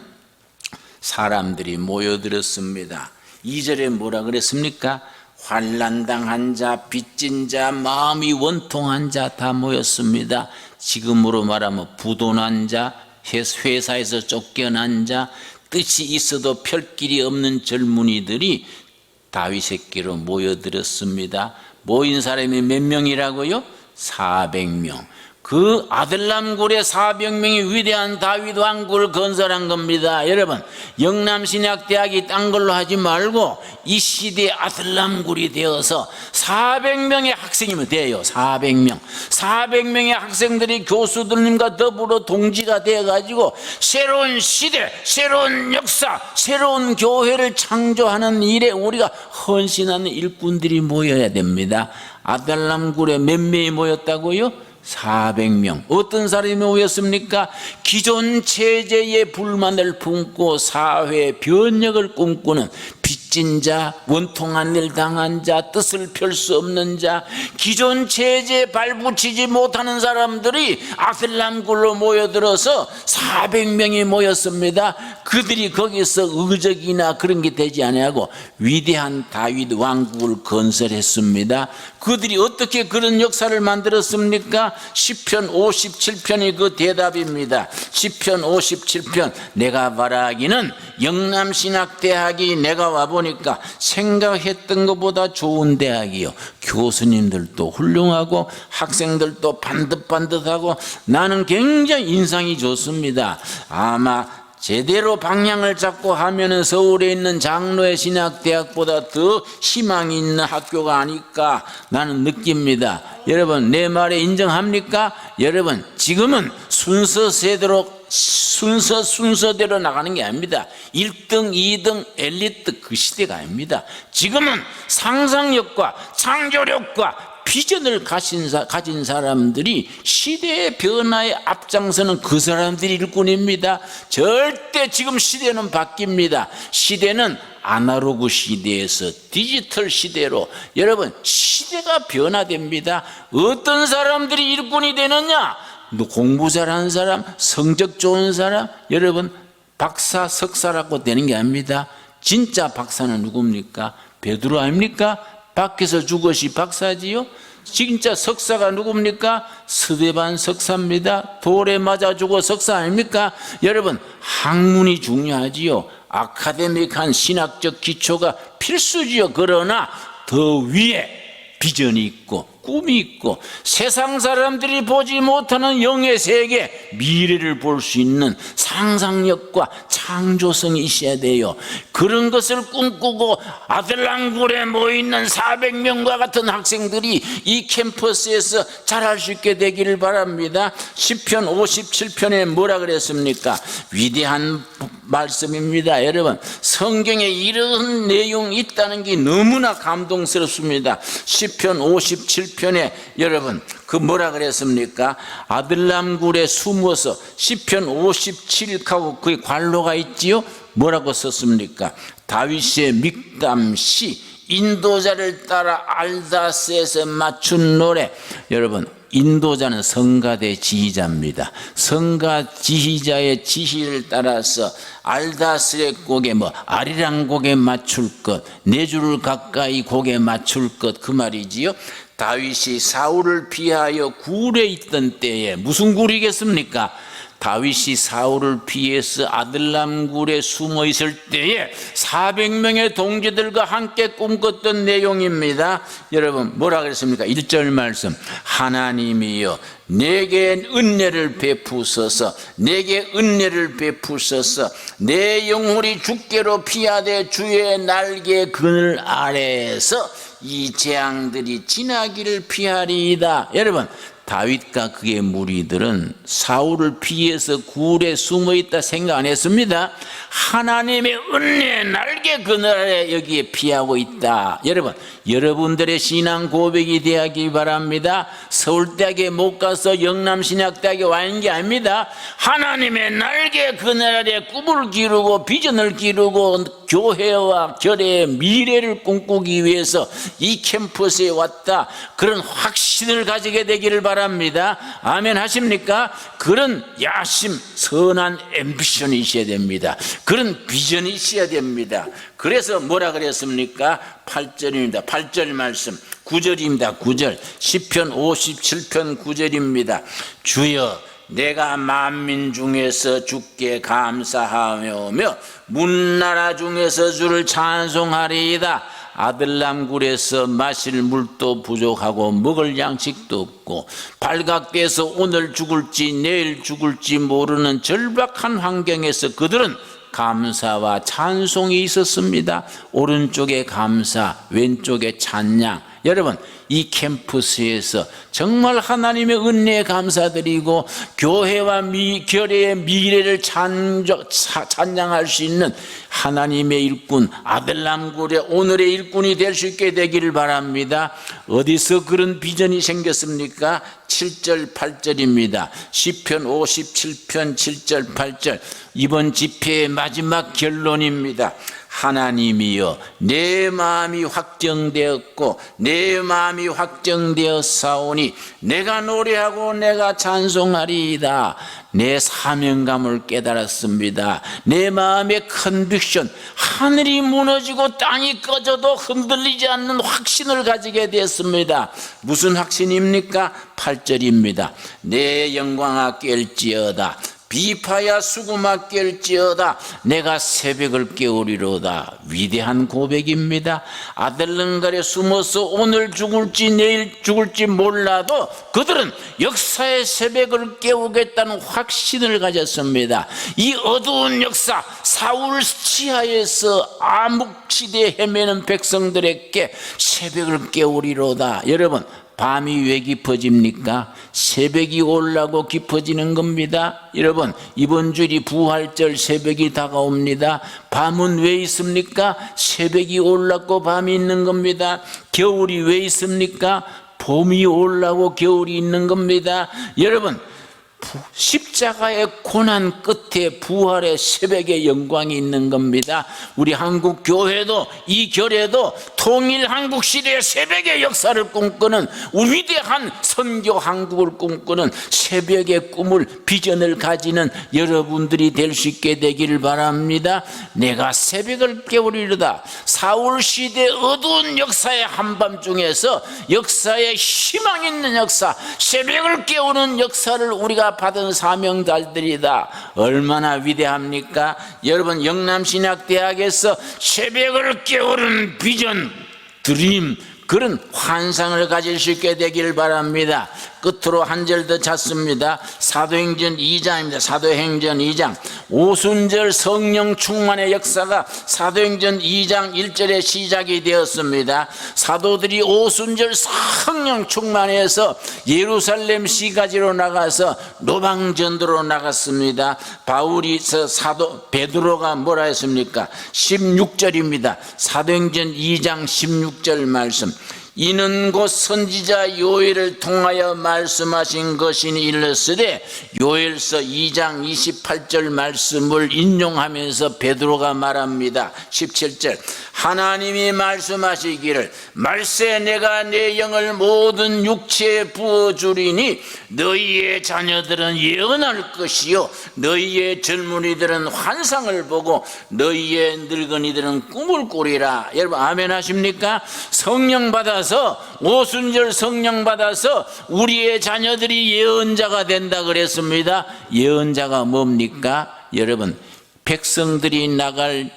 사람들이 모여들었습니다. 2절에 뭐라 그랬습니까? 환난당한 자, 빚진 자, 마음이 원통한 자 다 모였습니다. 지금으로 말하면 부도난 자, 회사에서 쫓겨난 자, 뜻이 있어도 펼 길이 없는 젊은이들이 다윗에게로 모여들었습니다. 모인 사람이 몇 명이라고요? 400명. 그 아들람굴에 400명이 위대한 다윗 왕국을 건설한 겁니다. 여러분, 영남신약대학이 딴 걸로 하지 말고 이 시대의 아들람굴이 되어서 400명의 학생이면 돼요. 400명의 학생들이 교수들님과 더불어 동지가 되어가지고 새로운 시대, 새로운 역사, 새로운 교회를 창조하는 일에 우리가 헌신하는 일꾼들이 모여야 됩니다. 아들람굴에 몇 명이 모였다고요? 400명. 어떤 사람이 모였습니까? 기존 체제의 불만을 품고 사회 변혁을 꿈꾸는 빚진 자, 원통한 일 당한 자, 뜻을 펼 수 없는 자, 기존 체제에 발붙이지 못하는 사람들이 아들람굴로 모여들어서 400명이 모였습니다. 그들이 거기서 의적이나 그런 게 되지 아니하고 위대한 다윗 왕국을 건설했습니다. 그들이 어떻게 그런 역사를 만들었습니까? 시편 57편이 그 대답입니다. 시편 57편, 내가 말하기는 영남신학대학이 내가 와보니까 생각했던 것보다 좋은 대학이요, 교수님들도 훌륭하고 학생들도 반듯반듯하고 나는 굉장히 인상이 좋습니다. 아마 제대로 방향을 잡고 하면은 서울에 있는 장로의 신학대학보다 더 희망이 있는 학교가 아닐까 나는 느낍니다. 여러분, 내 말에 인정합니까? 여러분, 지금은 순서대로 나가는 게 아닙니다. 1등, 2등, 엘리트 그 시대가 아닙니다. 지금은 상상력과 창조력과 비전을 가진 사람들이 시대의 변화에 앞장서는 그 사람들이 일꾼입니다. 절대 지금 시대는 바뀝니다. 시대는 아날로그 시대에서 디지털 시대로, 여러분, 시대가 변화됩니다. 어떤 사람들이 일꾼이 되느냐? 공부 잘하는 사람, 성적 좋은 사람, 여러분, 박사, 석사라고 되는 게 아닙니다. 진짜 박사는 누굽니까? 베드로 아닙니까? 밖에서 죽었이 박사지요? 진짜 석사가 누굽니까? 스데반 석사입니다. 돌에 맞아 죽어 석사 아닙니까? 여러분, 학문이 중요하지요. 아카데믹한 신학적 기초가 필수지요. 그러나 더 위에 비전이 있고 꿈이 있고 세상 사람들이 보지 못하는 영의 세계, 미래를 볼 수 있는 상상력과 창조성이 있어야 돼요. 그런 것을 꿈꾸고 아들랑굴에 모여있는 400명과 같은 학생들이 이 캠퍼스에서 잘할 수 있게 되기를 바랍니다. 시편 57편에 뭐라 그랬습니까? 위대한 말씀입니다. 여러분, 성경에 이런 내용이 있다는 게 너무나 감동스럽습니다. 시편 57편에 여러분, 그 뭐라 그랬습니까? 아들람굴에 숨어서, 시편 57하고 그 관로가 있지요? 뭐라고 썼습니까? 다윗의 믹담시, 인도자를 따라 알다스에서 맞춘 노래. 여러분, 인도자는 성가대 지휘자입니다. 성가 지휘자의 지시를 따라서 알다스의 곡에 아리랑 곡에 맞출 것, 네 줄을 가까이 곡에 맞출 것, 그 말이지요. 다윗이 사울을 피하여 굴에 있던 때에, 무슨 굴이겠습니까? 다윗이 사울을 피해서 아들람굴에 숨어 있을 때에 400명의 동지들과 함께 꿈꿨던 내용입니다. 여러분, 뭐라 그랬습니까? 1절 말씀, 하나님이여 내게 은혜를 베푸소서, 내게 은혜를 베푸소서, 내 영혼이 주께로 피하되 주의 날개 그늘 아래에서 이 재앙들이 지나기를 피하리이다. 여러분, 다윗과 그의 무리들은 사울을 피해서 굴에 숨어 있다 생각 안 했습니다. 하나님의 은혜 날개 그늘에 여기에 피하고 있다. 여러분, 여러분들의 신앙 고백이 되기 바랍니다. 서울대학에 못 가서 영남신학대학에 와 있는 게 아닙니다. 하나님의 날개 그늘 아래 꿈을 기르고 비전을 기르고 교회와 결의 미래를 꿈꾸기 위해서 이 캠퍼스에 왔다. 그런 확신을 가지게 되기를 바랍니다. 아멘 하십니까? 그런 야심, 선한 앰비션이 있어야 됩니다. 그런 비전이 있어야 됩니다. 그래서 뭐라 그랬습니까? 8절입니다. 8절 말씀 9절입니다. 9절 시편 57편 9절입니다. 주여 내가 만민 중에서 주께 감사하며 문나라 중에서 주를 찬송하리이다. 아들람 굴에서 마실 물도 부족하고 먹을 양식도 없고 발각돼서 오늘 죽을지 내일 죽을지 모르는 절박한 환경에서 그들은 감사와 찬송이 있었습니다. 오른쪽에 감사, 왼쪽에 찬양. 여러분, 이 캠퍼스에서 정말 하나님의 은혜에 감사드리고 교회와 결의의 미래를 찬양할 수 있는 하나님의 일꾼, 아들람굴의 오늘의 일꾼이 될 수 있게 되기를 바랍니다. 어디서 그런 비전이 생겼습니까? 7절 8절입니다. 시편 57편 7절 8절 이번 집회의 마지막 결론입니다. 하나님이여 내 마음이 확정되었고 내 마음이 확정되었사오니 내가 노래하고 내가 찬송하리이다. 내 사명감을 깨달았습니다. 내 마음의 컨빅션, 하늘이 무너지고 땅이 꺼져도 흔들리지 않는 확신을 가지게 됐습니다. 무슨 확신입니까? 8절입니다. 내 영광아 깰지어다. 비파야 수구마 깰지어다. 내가 새벽을 깨우리로다. 위대한 고백입니다. 아들릉갈에 숨어서 오늘 죽을지 내일 죽을지 몰라도 그들은 역사의 새벽을 깨우겠다는 확신을 가졌습니다. 이 어두운 역사, 사울 치하에서 암흑시대에 헤매는 백성들에게 새벽을 깨우리로다. 여러분, 밤이 왜 깊어집니까? 새벽이 오려고 깊어지는 겁니다. 여러분, 이번 주일이 부활절 새벽이 다가옵니다. 밤은 왜 있습니까? 새벽이 오려고 밤이 있는 겁니다. 겨울이 왜 있습니까? 봄이 오려고 겨울이 있는 겁니다. 여러분, 십자가의 고난 끝에 부활의 새벽의 영광이 있는 겁니다. 우리 한국 교회도 이 결에도 통일 한국 시대의 새벽의 역사를 꿈꾸는 위대한 선교 한국을 꿈꾸는 새벽의 꿈을 비전을 가지는 여러분들이 될 수 있게 되기를 바랍니다. 내가 새벽을 깨우리로다. 사울 시대 어두운 역사의 한밤중에서 역사의 희망 있는 역사, 새벽을 깨우는 역사를 우리가 받은 사명자들이다. 얼마나 위대합니까? 여러분, 영남신학대학에서 새벽을 깨우는 비전, 드림, 그런 환상을 가질 수 있게 되기를 바랍니다. 끝으로 한 절 더 찾습니다. 사도행전 2장입니다. 사도행전 2장 오순절 성령 충만의 역사가 사도행전 2장 1절에 시작이 되었습니다. 사도들이 오순절 성령 충만해서 예루살렘 시가지로 나가서 노방전도로 나갔습니다. 바울이 사도 베드로가 뭐라 했습니까? 16절입니다. 사도행전 2장 16절 말씀. 이는 곧 선지자 요엘을 통하여 말씀하신 것이니 일렀으되, 요엘서 2장 28절 말씀을 인용하면서 베드로가 말합니다. 17절 하나님이 말씀하시기를 말세 내가 내 영을 모든 육체에 부어주리니 너희의 자녀들은 예언할 것이요 너희의 젊은이들은 환상을 보고 너희의 늙은이들은 꿈을 꾸리라. 여러분 아멘 하십니까? 성령 받아서 오순절 성령 받아서 우리의 자녀들이 예언자가 된다 그랬습니다. 예언자가 뭡니까? 여러분 백성들이 나갈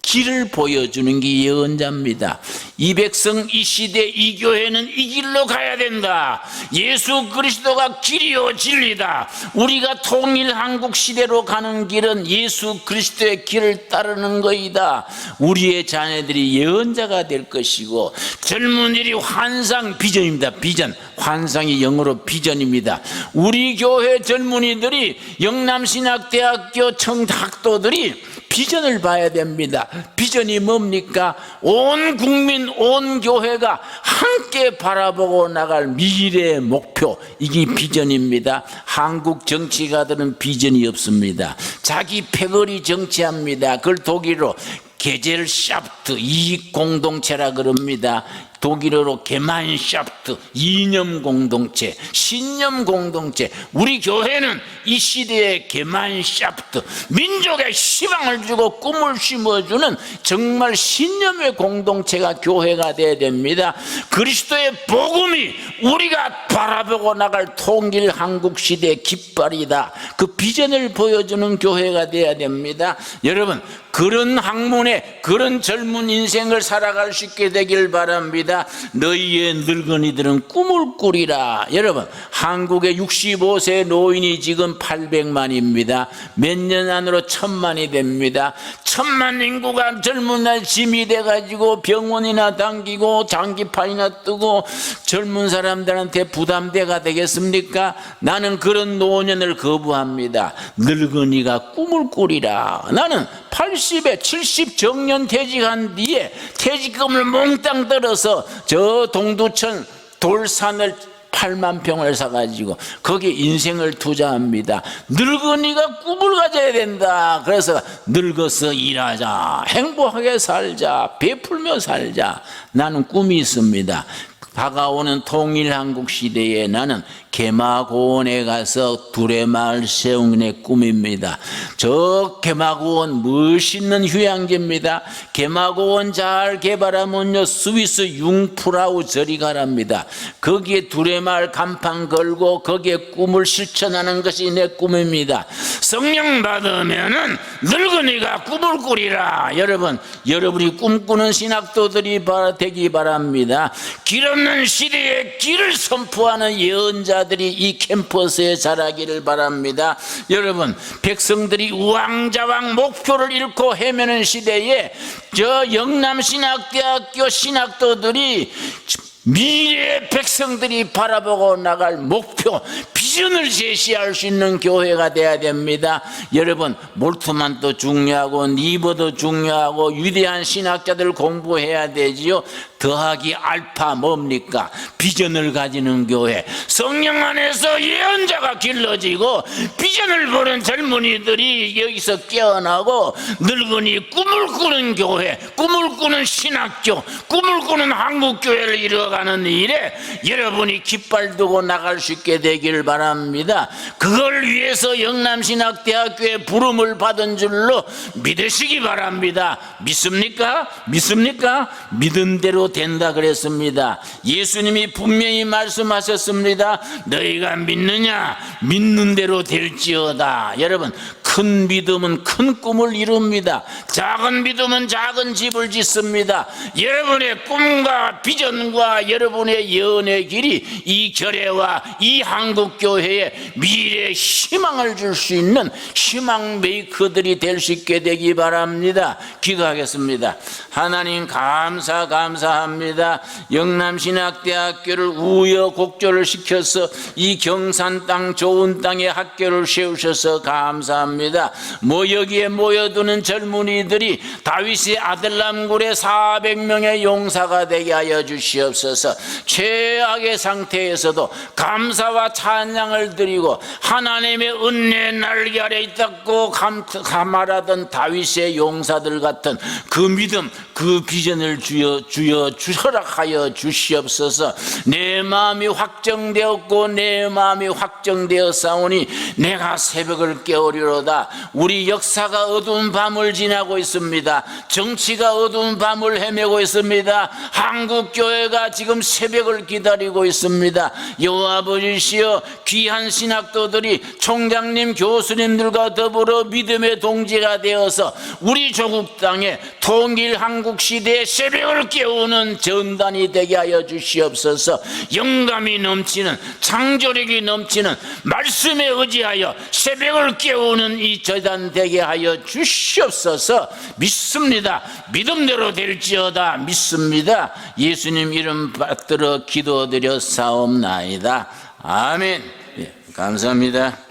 길을 보여주는 게 예언자입니다. 이 백성, 이 시대, 이 교회는 이 길로 가야 된다. 예수 그리스도가 길이요 진리다. 우리가 통일 한국 시대로 가는 길은 예수 그리스도의 길을 따르는 거이다. 우리의 자녀들이 예언자가 될 것이고, 젊은이들이 환상, 비전입니다. 비전, 환상이 영어로 비전입니다. 우리 교회 젊은이들이, 영남신학대학교 청학도들이 비전을 봐야 됩니다. 비전이 뭡니까? 온 국민, 온 교회가 함께 바라보고 나갈 미래의 목표, 이게 비전입니다. 한국 정치가들은 비전이 없습니다. 자기 패거리 정치합니다. 그걸 독일어로 게젤샤프트, 이익공동체라 그럽니다. 독일어로 게만샤프트, 이념 공동체, 신념 공동체. 우리 교회는 이 시대의 게만샤프트, 민족의 희망을 주고 꿈을 심어주는 정말 신념의 공동체가 교회가 되어야 됩니다. 그리스도의 복음이 우리가 바라보고 나갈 통일 한국 시대의 깃발이다. 그 비전을 보여주는 교회가 되어야 됩니다. 여러분, 그런 학문에 그런 젊은 인생을 살아갈 수 있게 되길 바랍니다. 너희의 늙은이들은 꿈을 꾸리라. 여러분, 한국의 65세 노인이 지금 800만입니다. 몇 년 안으로 1000만이 됩니다. 1000만 인구가 젊은 날 짐이 돼가지고 병원이나 당기고 장기판이나 뜨고 젊은 사람들한테 부담대가 되겠습니까? 나는 그런 노년을 거부합니다. 늙은이가 꿈을 꾸리라. 나는 80에 70 정년 퇴직한 뒤에 퇴직금을 몽땅 들어서 저 동두천 돌산을 8만 평을 사가지고 거기에 인생을 투자합니다. 늙은이가 꿈을 가져야 된다. 그래서 늙어서 일하자, 행복하게 살자, 베풀며 살자. 나는 꿈이 있습니다. 다가오는 통일한국 시대에 나는 개마고원에 가서 두레마을 세우는 게 꿈입니다. 저 개마고원 멋있는 휴양지입니다. 개마고원 잘 개발하면요, 스위스 융프라우 저리 가랍니다. 거기에 두레마을 간판 걸고 거기에 꿈을 실천하는 것이 내 꿈입니다. 성령 받으면은 늙은이가 꿈을 꾸리라. 여러분, 여러분이 꿈꾸는 신학도들이 되기 바랍니다. 길 없는 시대에 길을 선포하는 예언자들이 이 캠퍼스에 자라기를 바랍니다. 여러분, 백성들이 우왕좌왕 목표를 잃고 헤매는 시대에 저 영남신학대학교 신학도들이 미래의 백성들이 바라보고 나갈 목표, 비전을 제시할 수 있는 교회가 돼야 됩니다. 여러분, 몰트만도 중요하고 니버도 중요하고 위대한 신학자들 공부해야 되지요. 더하기 알파 뭡니까? 비전을 가지는 교회. 성령 안에서 예언자가 길러지고 비전을 보는 젊은이들이 여기서 깨어나고 늙은이 꿈을 꾸는 교회, 꿈을 꾸는 신학교, 꿈을 꾸는 한국교회를 이뤄가는 일에 여러분이 깃발 두고 나갈 수 있게 되길 바랍니다. 그걸 위해서 영남신학대학교에 부름을 받은 줄로 믿으시기 바랍니다. 믿습니까? 믿습니까? 믿은 대로 된다 그랬습니다. 예수님이 분명히 말씀하셨습니다. 너희가 믿느냐? 믿는 대로 될지어다. 여러분, 큰 믿음은 큰 꿈을 이룹니다. 작은 믿음은 작은 집을 짓습니다. 여러분의 꿈과 비전과 여러분의 예언의 길이 이 교회와 이 한국교회에 미래의 희망을 줄 수 있는 희망 메이커들이 될 수 있게 되기 바랍니다. 기도하겠습니다. 하나님 감사합니다. 영남신학대학교를 우여곡절을 시켜서 이 경산 땅 좋은 땅에 학교를 세우셔서 감사합니다. 여기에 모여드는 젊은이들이 다윗의 아들람굴의 400명의 용사가 되게 하여 주시옵소서. 최악의 상태에서도 감사와 찬양을 드리고 하나님의 은혜 날개 아래 있다고 감말하던 다윗의 용사들 같은 그 믿음, 그 비전을 주여 허락하여 주시옵소서. 내 마음이 확정되었고 내 마음이 확정되었사오니 내가 새벽을 깨우리로다. 있습니까? 우리 역사가 어두운 밤을 지나고 있습니다. 정치가 어두운 밤을 헤매고 있습니다. 한국교회가 지금 새벽을 기다리고 있습니다. 여호와 아버지시여, 귀한 신학도들이 총장님, 교수님들과 더불어 믿음의 동지가 되어서 우리 조국 땅에 통일 한국 시대의 새벽을 깨우는 전단이 되게 하여 주시옵소서. 영감이 넘치는, 창조력이 넘치는 말씀에 의지하여 새벽을 깨우는 이 전단 되게 하여 주시옵소서. 믿습니다. 믿음대로 될지어다. 믿습니다. 예수님 이름 받들어 기도드려 사옵나이다. 아멘. 예, 감사합니다.